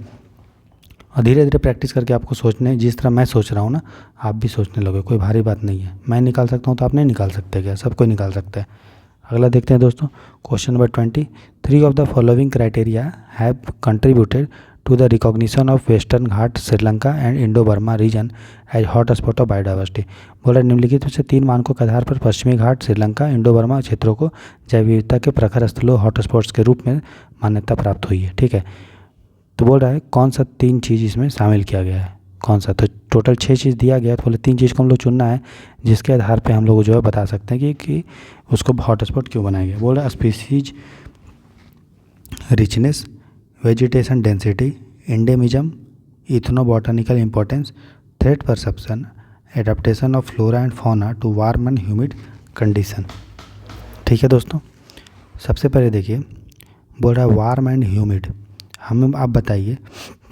और धीरे धीरे प्रैक्टिस करके आपको सोचने, जिस तरह मैं सोच रहा हूँ ना, आप भी सोचने लगे। कोई भारी बात नहीं है, मैं निकाल सकता हूँ तो आप नहीं निकाल सकते क्या, सब कोई निकाल सकता है। अगला देखते हैं दोस्तों, question number 20। 3 of the following criteria have contributed to the recognition of Western Ghat Sri Lanka and Indo Burma region as hot spot of biodiversity. बोला निम्नलिखित में से 3 मानकों के आधार पर पश्चिमी घाट श्रीलंका इंडो बर्मा क्षेत्रों को जैव विविधता के प्रखर स्थलों हॉट स्पॉट्स के रूप में मान्यता प्राप्त हुई है। ठीक है, तो बोल रहा है कौन सा 3 चीज़ इसमें शामिल किया गया है, कौन सा। तो टोटल 6 चीज़ दिया गया है, तो बोले 3 चीज़ को हम लोग चुनना है जिसके आधार पे हम लोग जो है बता सकते हैं कि उसको हॉट स्पॉट क्यों बनाया गया। बोल रहा है species richness, vegetation density, endemism, ethnobotanical importance, threat perception, adaptation of flora and fauna to warm and humid condition. ठीक है दोस्तों, सबसे पहले देखिए बोल रहा है वार्म एंड ह्यूमिड। हमें आप बताइए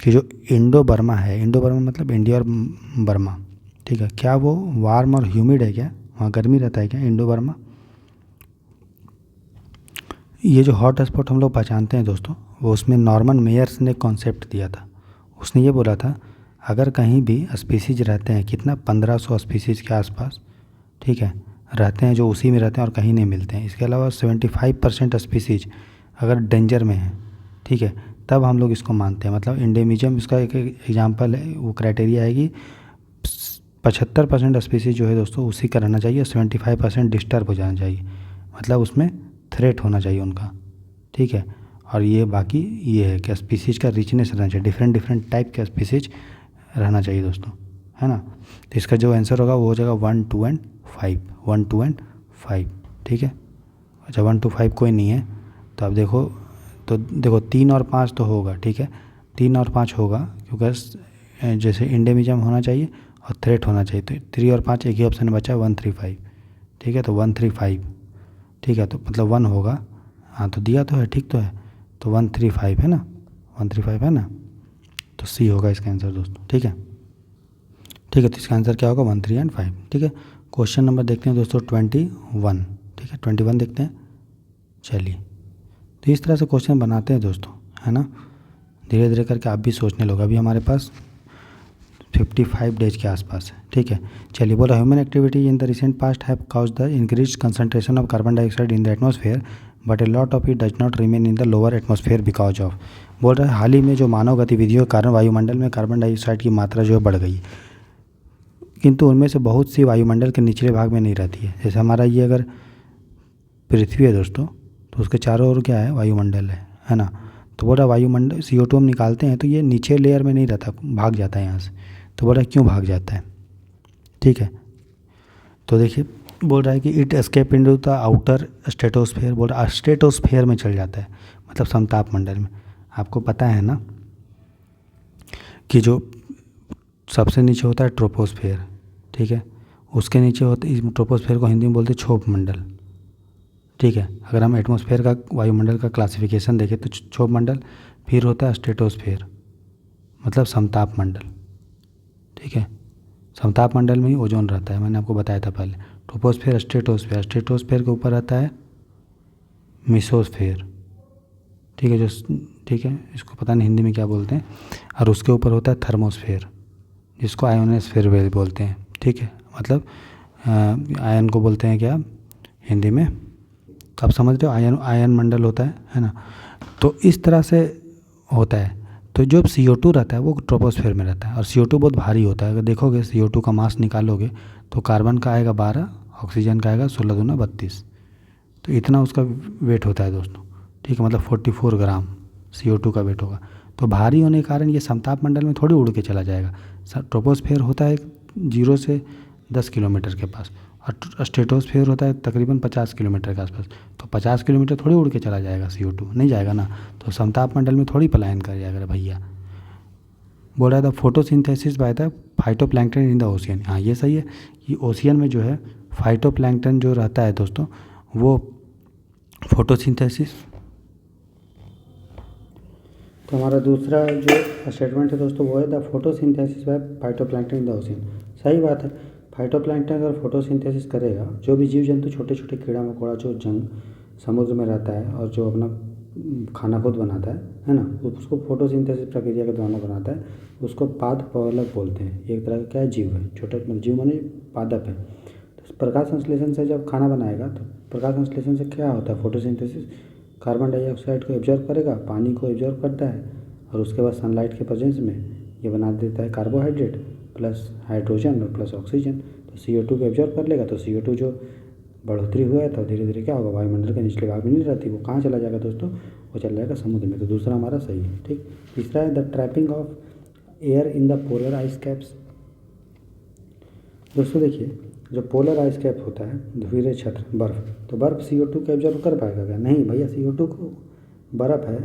कि जो इंडो बर्मा है, इंडो बर्मा मतलब इंडिया और बर्मा, ठीक है, क्या वो वार्म और ह्यूमिड है क्या, वहाँ गर्मी रहता है क्या इंडो बर्मा। ये जो हॉट स्पॉट हम लोग पहचानते हैं दोस्तों, वो उसमें नॉर्मन मेयर्स ने कॉन्सेप्ट दिया था। उसने ये बोला था अगर कहीं भी स्पीसीज रहते हैं, कितना 1500 स्पीसीज के आसपास, ठीक है, रहते हैं जो उसी में रहते हैं और कहीं नहीं मिलते हैं। इसके अलावा 75% स्पीसीज अगर डेंजर में है, ठीक है, तब हम लोग इसको मानते हैं। मतलब इंडेमिज्म इसका एक एग्जाम्पल है, वो क्राइटेरिया है कि 75% स्पीसीज जो है दोस्तों उसी का रहना चाहिए, 75% डिस्टर्ब हो जाना चाहिए, मतलब उसमें थ्रेट होना चाहिए उनका, ठीक है। और ये बाकी ये है कि स्पीसीज का रिचनेस रहना चाहिए, डिफरेंट डिफरेंट टाइप के स्पीसीज रहना चाहिए दोस्तों, है ना। तो इसका जो आंसर होगा वो हो जाएगा 1, 2 एंड 5, 1, 2 एंड 5, ठीक है। अच्छा 1 2 5 कोई नहीं है तो अब देखो, तो देखो 3 और 5 तो होगा, ठीक है, 3 और 5 होगा क्योंकि जैसे इंडेमिज्म होना चाहिए और थ्रेट होना चाहिए, तो 3 और 5 एक ही ऑप्शन में बचा है 1 3 5, ठीक है। तो 1 3 5, ठीक है, तो मतलब 1 होगा, हाँ तो दिया तो है, ठीक तो है, तो 1 3 5 है ना, 1 3 5 है ना, तो सी होगा इसका आंसर दोस्तों, ठीक है। ठीक है, तो इसका आंसर क्या होगा 1 3 एंड 5, ठीक है। क्वेश्चन नंबर देखते हैं दोस्तों 21, ठीक है, 21 देखते हैं। चलिए, तो इस तरह से क्वेश्चन बनाते हैं दोस्तों, है ना। धीरे धीरे करके आप भी सोचने लोगे। अभी हमारे पास 55 डेज के आसपास है, ठीक है। चलिए, बोला human activity in the recent past have cause the increase concentration of carbon dioxide in the atmosphere but a lot of it does not remain in the lower atmosphere because of. बोल रहा है हाल ही में जो मानव गतिविधियों के कारण वायुमंडल में कार्बन डाइऑक्साइड की मात्रा जो है बढ़ गई, किंतु उनमें से बहुत सी वायुमंडल के निचले भाग में नहीं रहती है। जैसे हमारा ये अगर पृथ्वी है दोस्तों, तो उसके चारों ओर क्या है, वायुमंडल है ना। तो बोल रहा वायुमंडल CO2 हम निकालते हैं तो ये नीचे लेयर में नहीं रहता, भाग जाता है यहाँ से। तो बोल रहा क्यों भाग जाता है, ठीक है। तो देखिए, बोल रहा है कि it escape into the outer stratosphere, बोल रहा स्ट्रेटोस्फेयर में चल जाता है, मतलब समताप मंडल में। आपको पता है ना कि जो सबसे नीचे होता है ट्रोपोस्फेयर, ठीक है, उसके नीचे होते, इस ट्रोपोस्फेयर को हिंदी में बोलते हैं क्षोभ मंडल, ठीक है। अगर हम एटमॉस्फेयर का, वायुमंडल का क्लासिफिकेशन देखें तो क्षोभ मंडल, फिर होता है स्ट्रेटोस्फेयर, मतलब समताप मंडल, ठीक है। समताप मंडल में ही ओजोन रहता है, मैंने आपको बताया था पहले। ट्रोपोस्फेयर, स्ट्रेटोस्फेयर, स्ट्रेटोस्फेयर के ऊपर रहता है मिसोस्फेयर, ठीक है, जो, ठीक है, इसको पता नहीं हिंदी में क्या बोलते हैं। और उसके ऊपर होता है थर्मोस्फेयर, जिसको आयोनोस्फेयर बोलते हैं, ठीक है। मतलब आयन को बोलते हैं क्या हिंदी में, तो आप समझ रहे हो, आयन, आयन मंडल होता है ना। तो इस तरह से होता है। तो जो CO2 रहता है वो ट्रोपोस्फेयर में रहता है, और CO2 बहुत भारी होता है। अगर देखोगे CO2 का मास निकालोगे तो कार्बन का आएगा 12, ऑक्सीजन का आएगा 16 दूना 32, तो इतना उसका वेट होता है दोस्तों, ठीक है। मतलब 44 ग्राम CO2 का वेट होगा। तो भारी होने के कारण ये समताप मंडल में थोड़ी उड़ के चला जाएगा। ट्रोपोस्फेयर होता है 0 से 10 किलोमीटर के पास, और स्ट्रेटोस्फेयर होता है तकरीबन 50 किलोमीटर के आसपास। तो 50 किलोमीटर थोड़ी उड़ के चला जाएगा CO2, नहीं जाएगा ना। तो समताप मंडल में थोड़ी पलायन कर जाएगा भैया। बोल रहा था photosynthesis by the phytoplankton in the ocean. हाँ ये सही है, ये ओशियन में जो है फाइटोप्लैंक्टन जो रहता है दोस्तों, वो फोटोसिंथेसिस। तो हमारा दूसरा जो स्टेटमेंट है दोस्तों वो है the photosynthesis by phytoplankton in the ocean. सही बात है, फाइटोप्लैंक्टन अगर फोटोसिंथेसिस करेगा, जो भी जीव जंतु छोटे छोटे कीड़ा मकोड़ा जो समुद्र में रहता है और जो अपना खाना खुद बनाता है ना, उसको फोटोसिंथेसिस प्रक्रिया के दौरान बनाता है, उसको पादपवलक बोलते हैं। एक तरह का क्या है, जीव है, छोटा जीव माने पादप है। तो प्रकाश संश्लेषण से जब खाना बनाएगा तो प्रकाश संश्लेषण से क्या होता है, फोटोसिंथेसिस कार्बन डाइऑक्साइड को एब्जॉर्ब करेगा, पानी को एब्जॉर्ब करता है, और उसके बाद सनलाइट के प्रेजेंस में ये बना देता है कार्बोहाइड्रेट प्लस हाइड्रोजन और प्लस ऑक्सीजन। तो CO2 को एब्जॉर्ब कर लेगा, तो CO2 जो बढ़ोतरी हुआ है तो धीरे धीरे क्या होगा, वायुमंडल के निचले भाग में नहीं रहती, वो कहाँ चला जाएगा दोस्तों, वो चला जाएगा समुद्र में। तो दूसरा हमारा सही है, ठीक। तीसरा है the trapping of air in the polar ice caps. दोस्तों देखिए, जो पोलर आइस कैप होता है, ध्रुवीय छत्र बर्फ, तो बर्फ CO2 को एब्जॉर्ब कर पाएगा क्या, नहीं भैया। CO2 को, बर्फ है,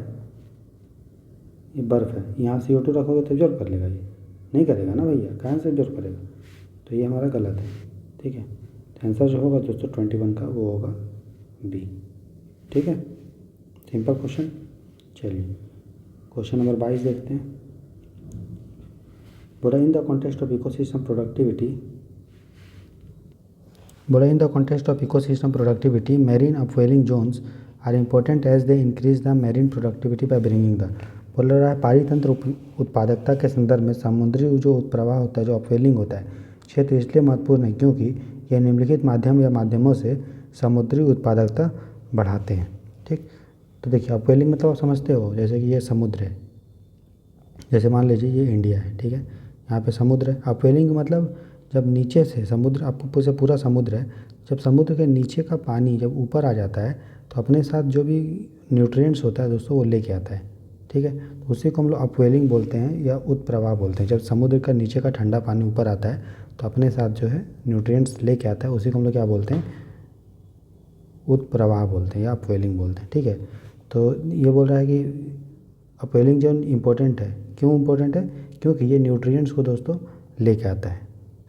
ये बर्फ है, यहाँ CO2 रखोगे तो एब्जॉर्ब कर लेगा, ये नहीं करेगा ना भैया, कहाँ से एब्जॉर्ब करेगा। तो ये हमारा गलत है, ठीक है। तो आंसर जो होगा दोस्तों 21 का वो होगा B, ठीक है। Simple question. चलिए क्वेश्चन नंबर 22 देखते हैं। बोला in the context of ecosystem productivity, बोला in the context of ecosystem productivity marine upwelling zones are important as they increase the marine productivity by bringing the. बोल रहा है पारितंत्र उत्पादकता के संदर्भ में समुद्री जो उत्प्रवाह होता है, जो अपवेलिंग होता है क्षेत्र इसलिए महत्वपूर्ण है क्योंकि यह निम्नलिखित माध्यम या माध्यमों से समुद्री उत्पादकता बढ़ाते हैं। ठीक, तो देखिए अपवेलिंग मतलब आप समझते हो, जैसे कि ये समुद्र है, जैसे मान लीजिए ये इंडिया है, ठीक है, यहाँ पे समुद्र है। अपवेलिंग मतलब जब नीचे से समुद्र, आपको से पूरा समुद्र है, जब समुद्र के नीचे का पानी जब ऊपर आ जाता है तो अपने साथ जो भी न्यूट्रिएंट्स होता है दोस्तों वो लेके आता है। ठीक है, तो उसी को हम लोग अपवेलिंग बोलते हैं या उत्प्रवाह बोलते हैं। जब समुद्र का नीचे का ठंडा पानी ऊपर आता है तो अपने साथ जो है न्यूट्रिएंट्स लेके आता है, उसी को हम लोग क्या बोलते हैं, उत्प्रवाह बोलते हैं या अपवेलिंग बोलते हैं। ठीक है, तो ये बोल रहा है कि अपवेलिंग जो इम्पोर्टेंट है, क्यों इम्पोर्टेंट है, क्योंकि ये न्यूट्रिएंट्स को दोस्तों लेके आता है,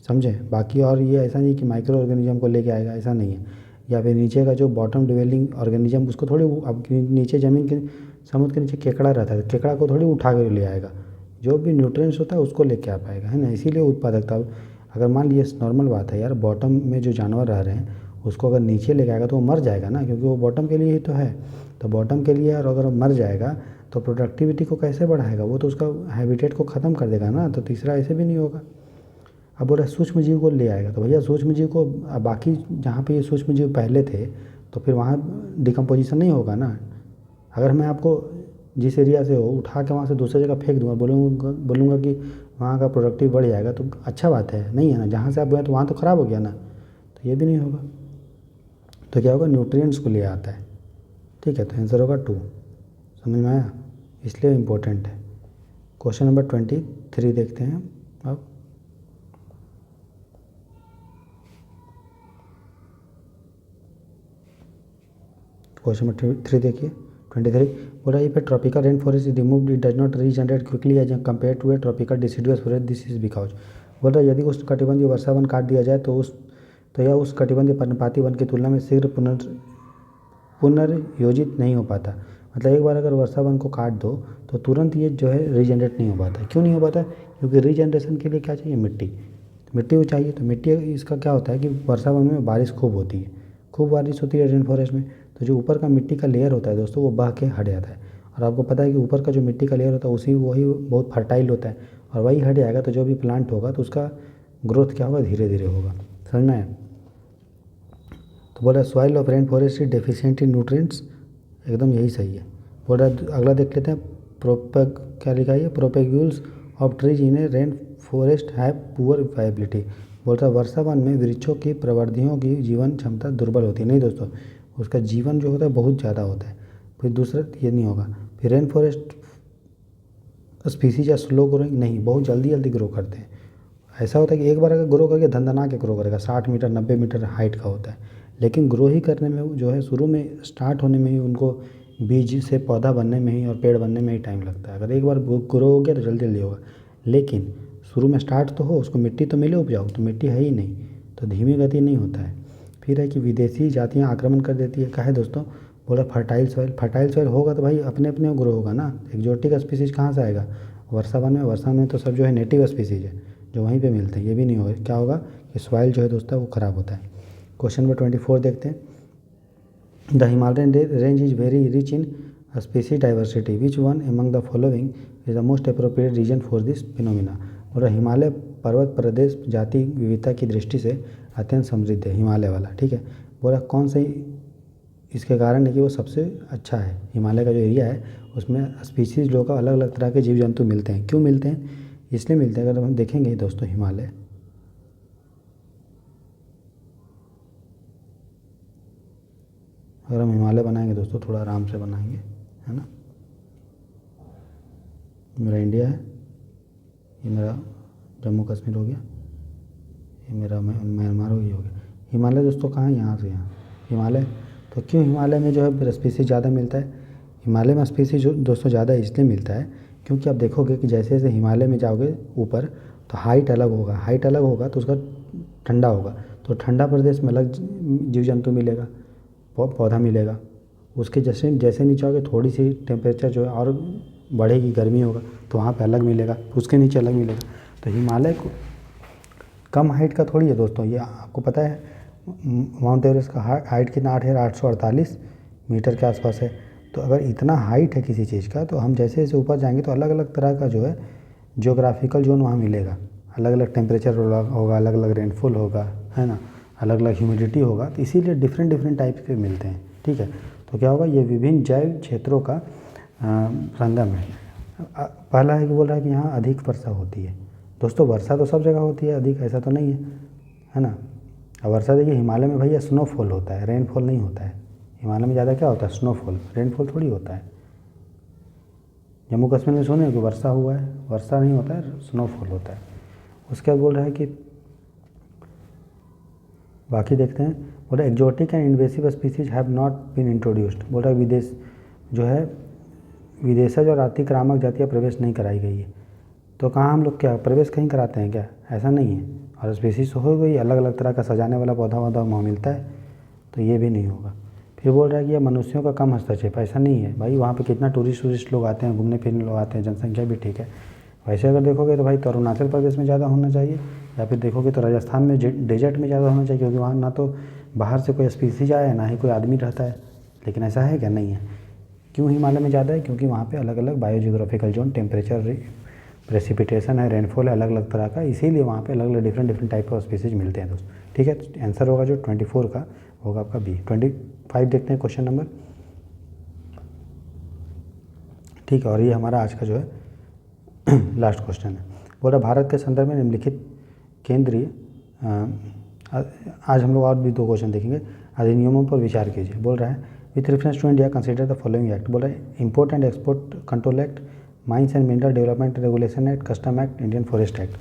समझे। बाकी और ये ऐसा नहीं कि माइक्रो ऑर्गेनिज्म को लेके आएगा, ऐसा नहीं है। या फिर नीचे का जो बॉटम डिवेलिंग ऑर्गेनिज्म उसको थोड़ी, अब नीचे ज़मीन के समुद्र के नीचे केकड़ा रहता है, केकड़ा को थोड़ी उठा कर ले आएगा, जो भी न्यूट्रिएंट्स होता है उसको लेके आ पाएगा, है ना। इसीलिए उत्पादकता, अगर मान लीजिए नॉर्मल बात है यार, बॉटम में जो जानवर रह रहे हैं उसको अगर नीचे लेके आएगा तो वो मर जाएगा ना, क्योंकि वो बॉटम के लिए ही तो है। तो बॉटम के लिए, और अगर मर जाएगा तो प्रोडक्टिविटी को कैसे बढ़ाएगा, वो तो उसका हैबिटेट को ख़त्म कर देगा ना। तो तीसरा ऐसे भी नहीं होगा। अब बोला सूक्ष्म जीव को ले आएगा, तो भैया सूक्ष्म जीव को बाकी जहाँ पे ये सूक्ष्म जीव पहले थे तो फिर वहाँ डिकम्पोजिशन नहीं होगा ना। अगर मैं आपको जिस एरिया से हो उठा के वहाँ से दूसरी जगह फेंक दूँगा, बोलूँगा कि वहाँ का प्रोडक्टिव बढ़ जाएगा, तो अच्छा बात है नहीं है ना। जहाँ से आप गए तो वहाँ तो ख़राब हो गया ना, तो ये भी नहीं होगा। तो क्या होगा, न्यूट्रिएंट्स को ले आता है। ठीक है, तो आंसर होगा 2। समझ में आया, इसलिए इम्पोर्टेंट है। क्वेश्चन नंबर 23 देखते हैं अब। क्वेश्चन नंबर 3 देखिए, 23 बोला if a tropical rain forest is removed it does not regenerate quickly as compare to a tropical deciduous forest, this is because. बोल रहा यदि उस कटिबंधीय वर्षा वन काट दिया जाए तो यह उस कटिबंधीय पर्णपाती वन की तुलना में शीघ्र पुनर्योजित नहीं हो पाता। मतलब एक बार अगर वर्षा वन को काट दो तो तुरंत ये जो है रीजनरेट नहीं हो पाता। क्यों नहीं हो पाता, क्योंकि रीजनरेशन के लिए क्या चाहिए, मिट्टी को चाहिए। तो मिट्टी, इसका क्या होता है कि वर्षा वन में बारिश खूब होती है, खूब बारिश होती है रेन फॉरेस्ट में, तो जो ऊपर का मिट्टी का लेयर होता है दोस्तों वो बह के हट जाता है। और आपको पता है कि ऊपर का जो मिट्टी का लेयर होता है वही बहुत फर्टाइल होता है, और वही हट जाएगा तो जो भी प्लांट होगा तो उसका ग्रोथ क्या होगा, धीरे धीरे होगा। समझ में आया। तो बोला soil of rain forest is deficient in nutrients, एकदम यही सही है। बोल रहा अगला देख लेते हैं, क्या लिखा है, propagules of trees in a rain forest have poor viability. बोल रहा वर्षा वन में वृक्षों की प्रवर्धियों की जीवन क्षमता दुर्बल होती है। नहीं दोस्तों, उसका जीवन जो होता है बहुत ज़्यादा होता है। फिर दूसरा ये नहीं होगा। फिर रेन फॉरेस्ट स्पीसीज या स्लो ग्रोइंग, नहीं, बहुत जल्दी जल्दी ग्रो करते हैं। ऐसा होता है कि एक बार अगर ग्रो करके धंधना के ग्रो करेगा, 60 मीटर 90 मीटर हाइट का होता है, लेकिन ग्रो ही करने में जो है शुरू में स्टार्ट होने में ही उनको बीज से पौधा बनने में ही और पेड़ बनने में ही टाइम लगता है। अगर एक बार ग्रो हो गया तो जल्दी जल्दी होगा, लेकिन शुरू में स्टार्ट तो हो, उसको मिट्टी तो मिले उपजाऊ, तो मिट्टी है ही नहीं, तो धीमी गति नहीं होता है। फिर है कि विदेशी जातियाँ आक्रमण कर देती है। कहा है दोस्तों, बोला फर्टाइल सॉइल होगा तो भाई अपने अपने ग्रो होगा ना। एक्जोटिक स्पीसीज कहाँ से आएगा, वर्षा वन में तो सब जो है नेटिव स्पीसीज है जो वहीं पे मिलते हैं। ये भी नहीं होगा, क्या होगा कि सॉइल जो है दोस्तों वो ख़राब होता है। क्वेश्चन नंबर 24 देखते हैं, the Himalayan range is very rich in species diversity, which one among the following is the most appropriate reason for this phenomena. और हिमालय पर्वत प्रदेश जाति विविधता की दृष्टि से अत्यंत समृद्ध है, हिमालय वाला। ठीक है, बोला कौन सा इसके कारण है कि वो सबसे अच्छा है। हिमालय का जो एरिया है उसमें स्पीसीज लोगों का अलग अलग तरह के जीव जंतु मिलते हैं। क्यों मिलते हैं, इसलिए मिलते हैं, अगर हम देखेंगे दोस्तों हिमालय, अगर हम हिमालय बनाएंगे दोस्तों थोड़ा आराम से बनाएंगे, है ना। मेरा इंडिया है, ये मेरा जम्मू कश्मीर हो गया, ये मेरा म्यांमार हो गया। हिमालय दोस्तों कहाँ है, यहाँ से यहाँ हिमालय। तो क्यों हिमालय में जो है स्पीसीज ज़्यादा मिलता है, हिमालय में स्पीसीज दोस्तों ज़्यादा इसलिए मिलता है क्योंकि आप देखोगे कि जैसे जैसे हिमालय में जाओगे ऊपर तो हाइट अलग होगा तो उसका ठंडा होगा, तो ठंडा प्रदेश में अलग जीव जंतु मिलेगा, पौधा मिलेगा। उसके जैसे जैसे नीचे आओगे थोड़ी सी टेम्परेचर जो है और बढ़ेगी, गर्मी होगा तो वहाँ पे अलग मिलेगा, उसके नीचे अलग मिलेगा। तो हिमालय को कम हाइट का थोड़ी है दोस्तों, ये आपको पता है माउंट एवरेस्ट का हाइट कितना 8,848 मीटर के आसपास है। तो अगर इतना हाइट है किसी चीज़ का, तो हम जैसे जैसे ऊपर जाएंगे तो अलग अलग तरह का जो है जियोग्राफिकल जोन वहाँ मिलेगा, अलग अलग टेम्परेचर होगा, अलग अलग रेनफॉल होगा, है ना, अलग अलग ह्यूमिडिटी होगा, तो इसीलिए डिफरेंट डिफरेंट टाइप के मिलते हैं। ठीक है, तो क्या होगा, ये विभिन्न जैव क्षेत्रों का संगम है। पहला है कि बोल रहा है कि यहाँ अधिक वर्षा होती है। दोस्तों वर्षा तो सब जगह होती है अधिक, ऐसा तो नहीं है ना। अब वर्षा देखिए हिमालय में भैया स्नोफॉल होता है, रेनफॉल नहीं होता है। हिमालय में ज़्यादा क्या होता है, स्नोफॉल, रेनफॉल थोड़ी होता है। जम्मू कश्मीर में सुने कि वर्षा हुआ है, वर्षा नहीं होता है, स्नोफॉल होता है। उसके बाद बोल रहा है कि बाकी देखते हैं, बोल रहा है exotic and invasive species have not been introduced. बोल रहा है विदेश जो है विदेशज और अतिक्रामक जातियाँ प्रवेश नहीं कराई गई है। तो कहाँ हम लोग क्या प्रवेश कहीं कराते हैं क्या, ऐसा नहीं है। और स्पीसीज हो गई अलग अलग तरह का सजाने वाला पौधा वौधा वहाँ मिलता है, तो ये भी नहीं होगा। फिर बोल रहा है कि यह मनुष्यों का कम हस्तक्षेप, ऐसा नहीं है भाई। वहाँ पे कितना टूरिस्ट लोग आते हैं, घूमने फिरने लोग आते हैं, जनसंख्या भी ठीक है। वैसे अगर देखोगे तो भाई तो अरुणाचल प्रदेश में ज़्यादा होना चाहिए, या फिर देखोगे तो राजस्थान में डेजर्ट में ज़्यादा होना चाहिए, क्योंकि वहाँ ना तो बाहर से कोई स्पीसीज आया है, ना ही कोई आदमी रहता है। लेकिन ऐसा है क्या, नहीं है। क्यों हिमालय में ज़्यादा है, क्योंकि वहाँ पे अलग अलग बायोजियोग्राफिकल जोन, टेम्परेचर, प्रेसिपिटेशन है, रेनफॉल है अलग अलग तरह का, इसीलिए वहाँ पे अलग अलग डिफरेंट टाइप ऑफ स्पीसीज मिलते हैं दोस्त। ठीक है, तो आंसर होगा जो 24 का होगा आपका बी। 25 देखते हैं क्वेश्चन नंबर। ठीक है, और ये हमारा आज का जो है लास्ट क्वेश्चन है। बोल रहा भारत के संदर्भ में निम्नलिखित केंद्रीय आज हम लोग और भी 2 क्वेश्चन देखेंगे। अधिनियमों पर विचार कीजिए। बोल रहा है with reference to India consider the following act. बोल रहा है import and export control act, mines and mineral development regulation act, custom act, Indian forest act,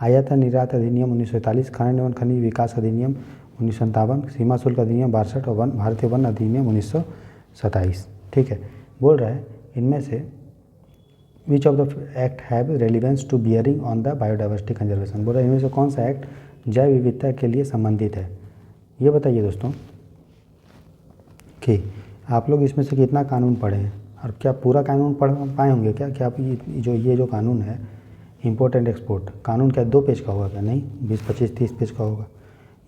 आयात निर्यात अधिनियम 1941, खनन एवं खनिज विकास अधिनियम 1957, सीमा शुल्क अधिनियम 62 और भारतीय वन अधिनियम 1927। ठीक है, बोल रहा है इनमें से which of the act have relevance to bearing on the biodiversity conservation. बोल रहा है इनमें से कौन सा एक्ट जैव विविधता के लिए संबंधित है। ये बताइए दोस्तों कि आप लोग इसमें से कितना कानून पढ़े हैं, और क्या पूरा कानून पढ़ पाए होंगे क्या आप ये जो कानून है इंपोर्ट एंड एक्सपोर्ट कानून, क्या 2 पेज का होगा क्या, नहीं 20, 25, 30 पेज का होगा।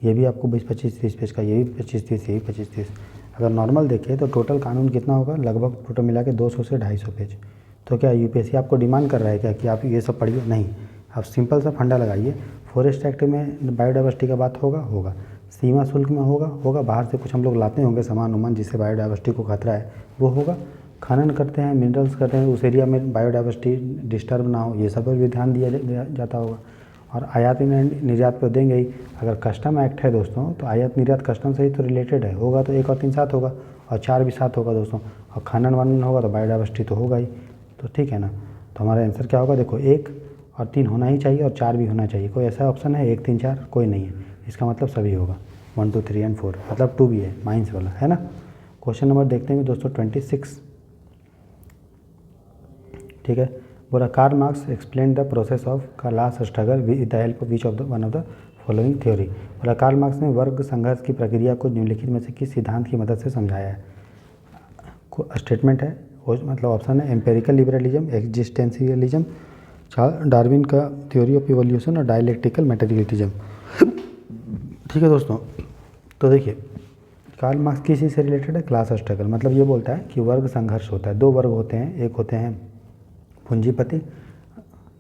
ये भी आपको 20, 25, 30 पेज का, ये भी 25, 30, ये भी 25, 30। अगर नॉर्मल देखें तो टोटल कानून कितना होगा, लगभग टोटल मिला के 200 से 250 पेज। तो क्या यूपीएससी आपको डिमांड कर रहा है क्या कि आप ये सब पढ़िए, नहीं। आप सिंपल सा फंडा लगाइए, फॉरेस्ट एक्ट में बायोडाइवर्सिटी का बात होगा, सीमा शुल्क में होगा, बाहर से कुछ हम लोग लाते होंगे सामान उमान जिससे बायोडाइवर्सिटी को खतरा है, वो होगा। खनन करते हैं, मिनरल्स करते हैं, उस एरिया में बायोडाइवर्सिटी डिस्टर्ब ना हो, ये सब पर भी ध्यान दिया जाता होगा। और आयात निर्यात पर देंगे ही। अगर कस्टम एक्ट है दोस्तों, तो आयात निर्यात कस्टम से ही तो रिलेटेड है, होगा तो 1 और 3 साथ होगा, और 4 भी साथ होगा दोस्तों। और खनन वनन होगा तो बायोडाइवर्सिटी तो होगा ही। तो ठीक है ना, तो हमारा आंसर क्या होगा, देखो 1 और 3 होना ही चाहिए, और 4 भी होना चाहिए। कोई ऐसा ऑप्शन है 1, 3, 4 कोई नहीं है, इसका मतलब सभी होगा। 1, 2, 3 एंड 4 मतलब 2 भी है, माइंस वाला है ना। क्वेश्चन नंबर देखते हैं दोस्तों 26। ठीक है, बोला Karl Marx explain the process of class struggle with the help of which of the one of the following theory. बोला कार्ल मार्क्स ने वर्ग संघर्ष की प्रक्रिया को निम्नलिखित में से किस सिद्धांत की मदद से समझाया है। स्टेटमेंट है, मतलब ऑप्शन है एम्पेरिकल लिबरलिज्म, एग्जिस्टेंशियलिज्म, डार्विन का थ्योरी ऑफ इवोल्यूशन और डायलेक्टिकल मटेरियलिज्म। ठीक है दोस्तों, तो देखिए कार्ल मार्क्स किस चीज़ से रिलेटेड है, क्लास स्ट्रगल। मतलब ये बोलता है कि वर्ग संघर्ष होता है, 2 वर्ग होते हैं, एक होते हैं पूंजीपति,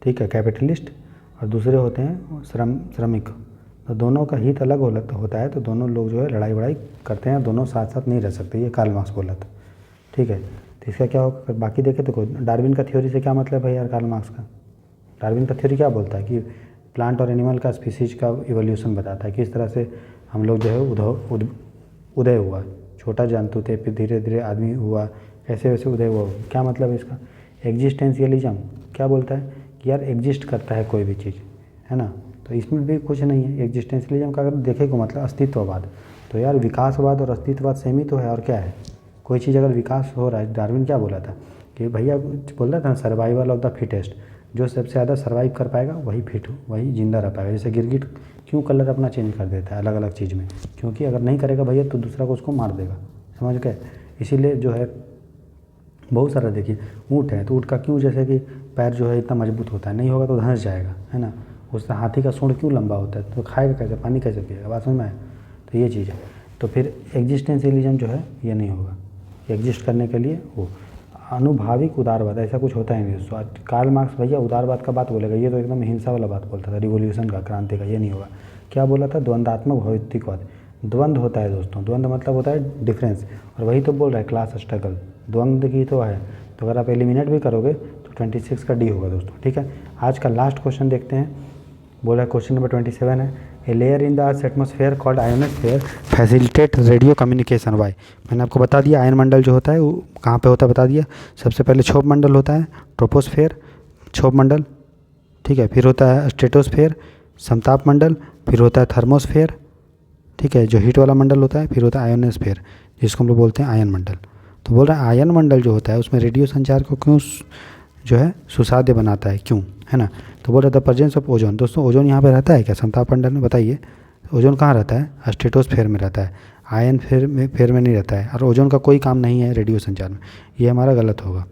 ठीक है, कैपिटलिस्ट, और दूसरे होते हैं श्रमिक। तो दोनों का हित अलग होता है, तो दोनों लोग जो है लड़ाई वड़ाई करते हैं, दोनों साथ साथ नहीं रह सकते, ये कार्ल मार्क्स बोला था। ठीक है, तो इसका क्या होगा, बाकी देखें तो डार्विन का थ्योरी से क्या मतलब है यार कार्ल मार्क्स का। डार्विन का थ्योरी क्या बोलता है कि प्लांट और एनिमल का स्पीसीज का इवोल्यूशन बताता है, किस तरह से हम लोग जो है उदय हुआ, छोटा जंतु थे फिर धीरे धीरे आदमी हुआ, ऐसे वैसे उदय हुआ। क्या मतलब है इसका। एग्जिस्टेंशियलिज्म क्या बोलता है कि यार एग्जिस्ट करता है कोई भी चीज़, है ना, तो इसमें भी कुछ नहीं है। एग्जिस्टेंशियलिज्म का अगर देखें को मतलब अस्तित्ववाद, तो यार विकासवाद और अस्तित्ववाद सेम ही तो है, और क्या है। कोई चीज़ अगर विकास हो रहा है, डार्विन क्या बोला था कि भैया बोल रहा था सर्वाइवल ऑफ द फिटेस्ट, जो सबसे ज़्यादा सर्वाइव कर पाएगा वही जिंदा रह पाएगा। जैसे गिरगिट क्यों कलर अपना चेंज कर देता है अलग अलग चीज़ में, क्योंकि अगर नहीं करेगा भैया तो दूसरा को उसको मार देगा, समझ गए। इसीलिए जो है बहुत सारा देखिए ऊँट है, तो ऊँट का क्यों जैसे कि पैर जो है इतना मजबूत होता है, नहीं होगा तो धंस जाएगा, है ना। उससे हाथी का सूंड क्यों लंबा होता है, तो खाएगा कैसे, पानी कैसे पिएगा, बात समझ में आए। तो ये चीज़ है। तो फिर एग्जिस्टेंशियलिज्म जो है ये नहीं होगा, एग्जिस्ट करने के लिए वो अनुभाविक उदारवाद ऐसा कुछ होता ही नहीं दोस्तों। कार्ल मार्क्स भैया उदारवाद का बात बोलेगा, ये तो एकदम हिंसा वाला बात बोलता था, रिवॉल्यूशन का, क्रांति का, ये नहीं होगा। क्या बोला था? द्वंदात्मक भौतिकवाद। द्वंद्व होता है दोस्तों, द्वंद्व मतलब होता है डिफरेंस, और वही तो बोल रहा है क्लास स्ट्रगल, द्वंद्व की तो है। तो अगर आप एलिमिनेट भी करोगे तो 26 का डी होगा दोस्तों, ठीक है। आज का लास्ट क्वेश्चन देखते हैं। बोला क्वेश्चन नंबर 27 है, a layer in the earth atmosphere called ionosphere facilitate radio communication bye. मैंने आपको बता दिया आयन मंडल जो होता है वो कहाँ पे होता है, बता दिया। सबसे पहले क्षोभ मंडल होता है, ट्रोपोस्फेयर, क्षोभ मंडल, ठीक है। फिर होता है स्ट्रेटोस्फेयर, समताप मंडल, फिर होता है थर्मोस्फेयर, ठीक है, जो हीट वाला मंडल होता है। फिर होता है आयोनोस्फेयर, जिसको हम लोग बोलते हैं आयन मंडल। तो बोल रहे हैं आयन मंडल जो होता है उसमें रेडियो संचार को क्यों जो है सुसाध्य बनाता है, क्यों, है ना। तो बोल रहे द प्रेजेंस ऑफ ओजोन। दोस्तों ओजोन यहाँ पे रहता है क्या समताप मंडल में, बताइए। ओजोन कहाँ रहता है? स्ट्रेटोस्फेयर में रहता है, आयन फेयर में नहीं रहता है। और ओजोन का कोई काम नहीं है रेडियो संचार में, ये हमारा गलत होगा।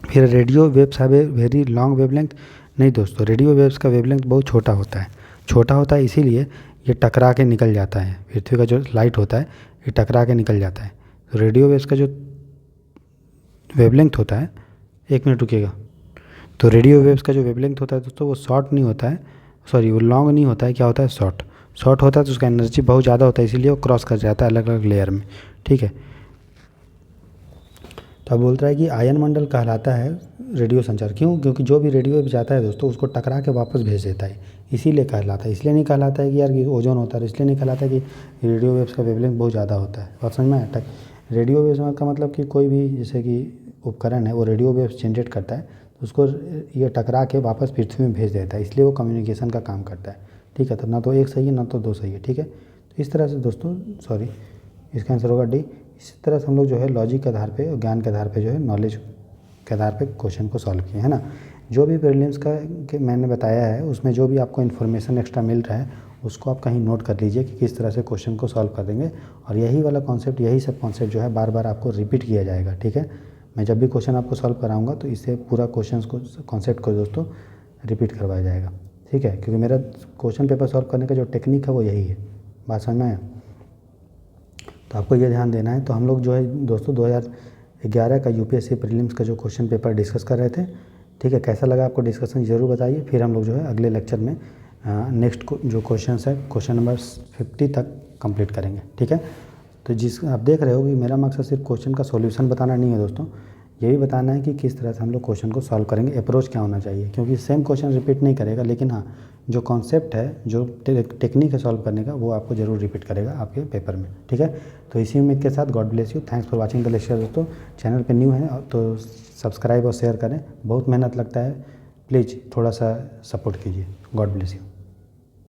फिर radio waves have a very long wavelength. नहीं दोस्तों, रेडियो वेव्स का वेवलेंथ बहुत छोटा होता है। छोटा होता है इसीलिए ये टकरा के निकल जाता है, पृथ्वी का जो लाइट होता है ये टकरा के निकल जाता है। तो रेडियो वेव्स का जो वेवलेंथ होता है, एक मिनट रुकिएगा। तो रेडियो वेव्स का जो वेवलेंथ होता है दोस्तों वो शॉर्ट नहीं होता है, सॉरी वो लॉन्ग नहीं होता है, क्या होता है? शॉर्ट। शॉर्ट होता है तो उसका एनर्जी बहुत ज़्यादा होता है, इसीलिए वो क्रॉस कर जाता है अलग अलग लेयर में, ठीक है। तो अब बोलता है कि आयन मंडल कहलाता है रेडियो संचार, क्यों? क्योंकि जो भी रेडियो वेव जाता है दोस्तों उसको टकरा के वापस भेज देता है, इसीलिए कहलाता है। इसलिए नहीं कहलाता है कि यार ओजोन होता है, इसलिए नहीं कहलाता है कि रेडियो वेव्स का वेवलेंथ बहुत ज़्यादा होता है। बात समझ में आया? रेडियो वेव्स का मतलब कि कोई भी जैसे कि उपकरण है वो रेडियो वेव्स जनरेट करता है, तो उसको ये टकरा के वापस पृथ्वी में भेज देता है, इसलिए वो कम्युनिकेशन का काम करता है, ठीक है। तो ना तो एक सही है ना तो दो सही है, ठीक है। तो इस तरह से दोस्तों, सॉरी इसका आंसर होगा डी। इसी तरह से हम लोग जो है लॉजिक के आधार पे और ज्ञान के आधार पे जो है नॉलेज के आधार पे क्वेश्चन को सॉल्व किए, है ना। जो भी प्रीलिम्स का कि मैंने बताया है उसमें जो भी आपको इन्फॉर्मेशन एक्स्ट्रा मिल रहा है उसको आप कहीं नोट कर लीजिए कि किस तरह से क्वेश्चन को सॉल्व कर देंगे। और यही वाला कॉन्सेप्ट, यही सब कॉन्सेप्ट जो है बार बार आपको रिपीट किया जाएगा, ठीक है। मैं जब भी क्वेश्चन आपको सॉल्व कराऊंगा तो इससे पूरा क्वेश्चन को, कॉन्सेप्ट को दोस्तों रिपीट करवाया जाएगा, ठीक है। क्योंकि मेरा क्वेश्चन पेपर सॉल्व करने का जो टेक्निक है वो यही है, बात समझ में आया। तो आपको ये ध्यान देना है। तो हम लोग जो है दोस्तों 2011 का यूपीएससी प्रीलिम्स का जो क्वेश्चन पेपर डिस्कस कर रहे थे, ठीक है। कैसा लगा आपको डिस्कशन ज़रूर बताइए। फिर हम लोग जो है अगले लेक्चर में नेक्स्ट जो क्वेश्चन है क्वेश्चन नंबर 50 तक कंप्लीट करेंगे, ठीक है। तो जिस आप देख रहे हो कि मेरा मकसद सिर्फ क्वेश्चन का सॉल्यूशन बताना नहीं है दोस्तों, ये भी बताना है कि किस तरह से हम लोग क्वेश्चन को सॉल्व करेंगे, अप्रोच क्या होना चाहिए। क्योंकि सेम क्वेश्चन रिपीट नहीं करेगा, लेकिन हाँ जो कॉन्सेप्ट है, जो टेक्निक है सॉल्व करने का, वो आपको ज़रूर रिपीट करेगा आपके पेपर में, ठीक है। तो इसी उम्मीद के साथ God bless you, thanks for watching the lecture दोस्तों। चैनल पे न्यू है तो सब्सक्राइब और शेयर करें, बहुत मेहनत लगता है, प्लीज़ थोड़ा सा सपोर्ट कीजिए। God bless you.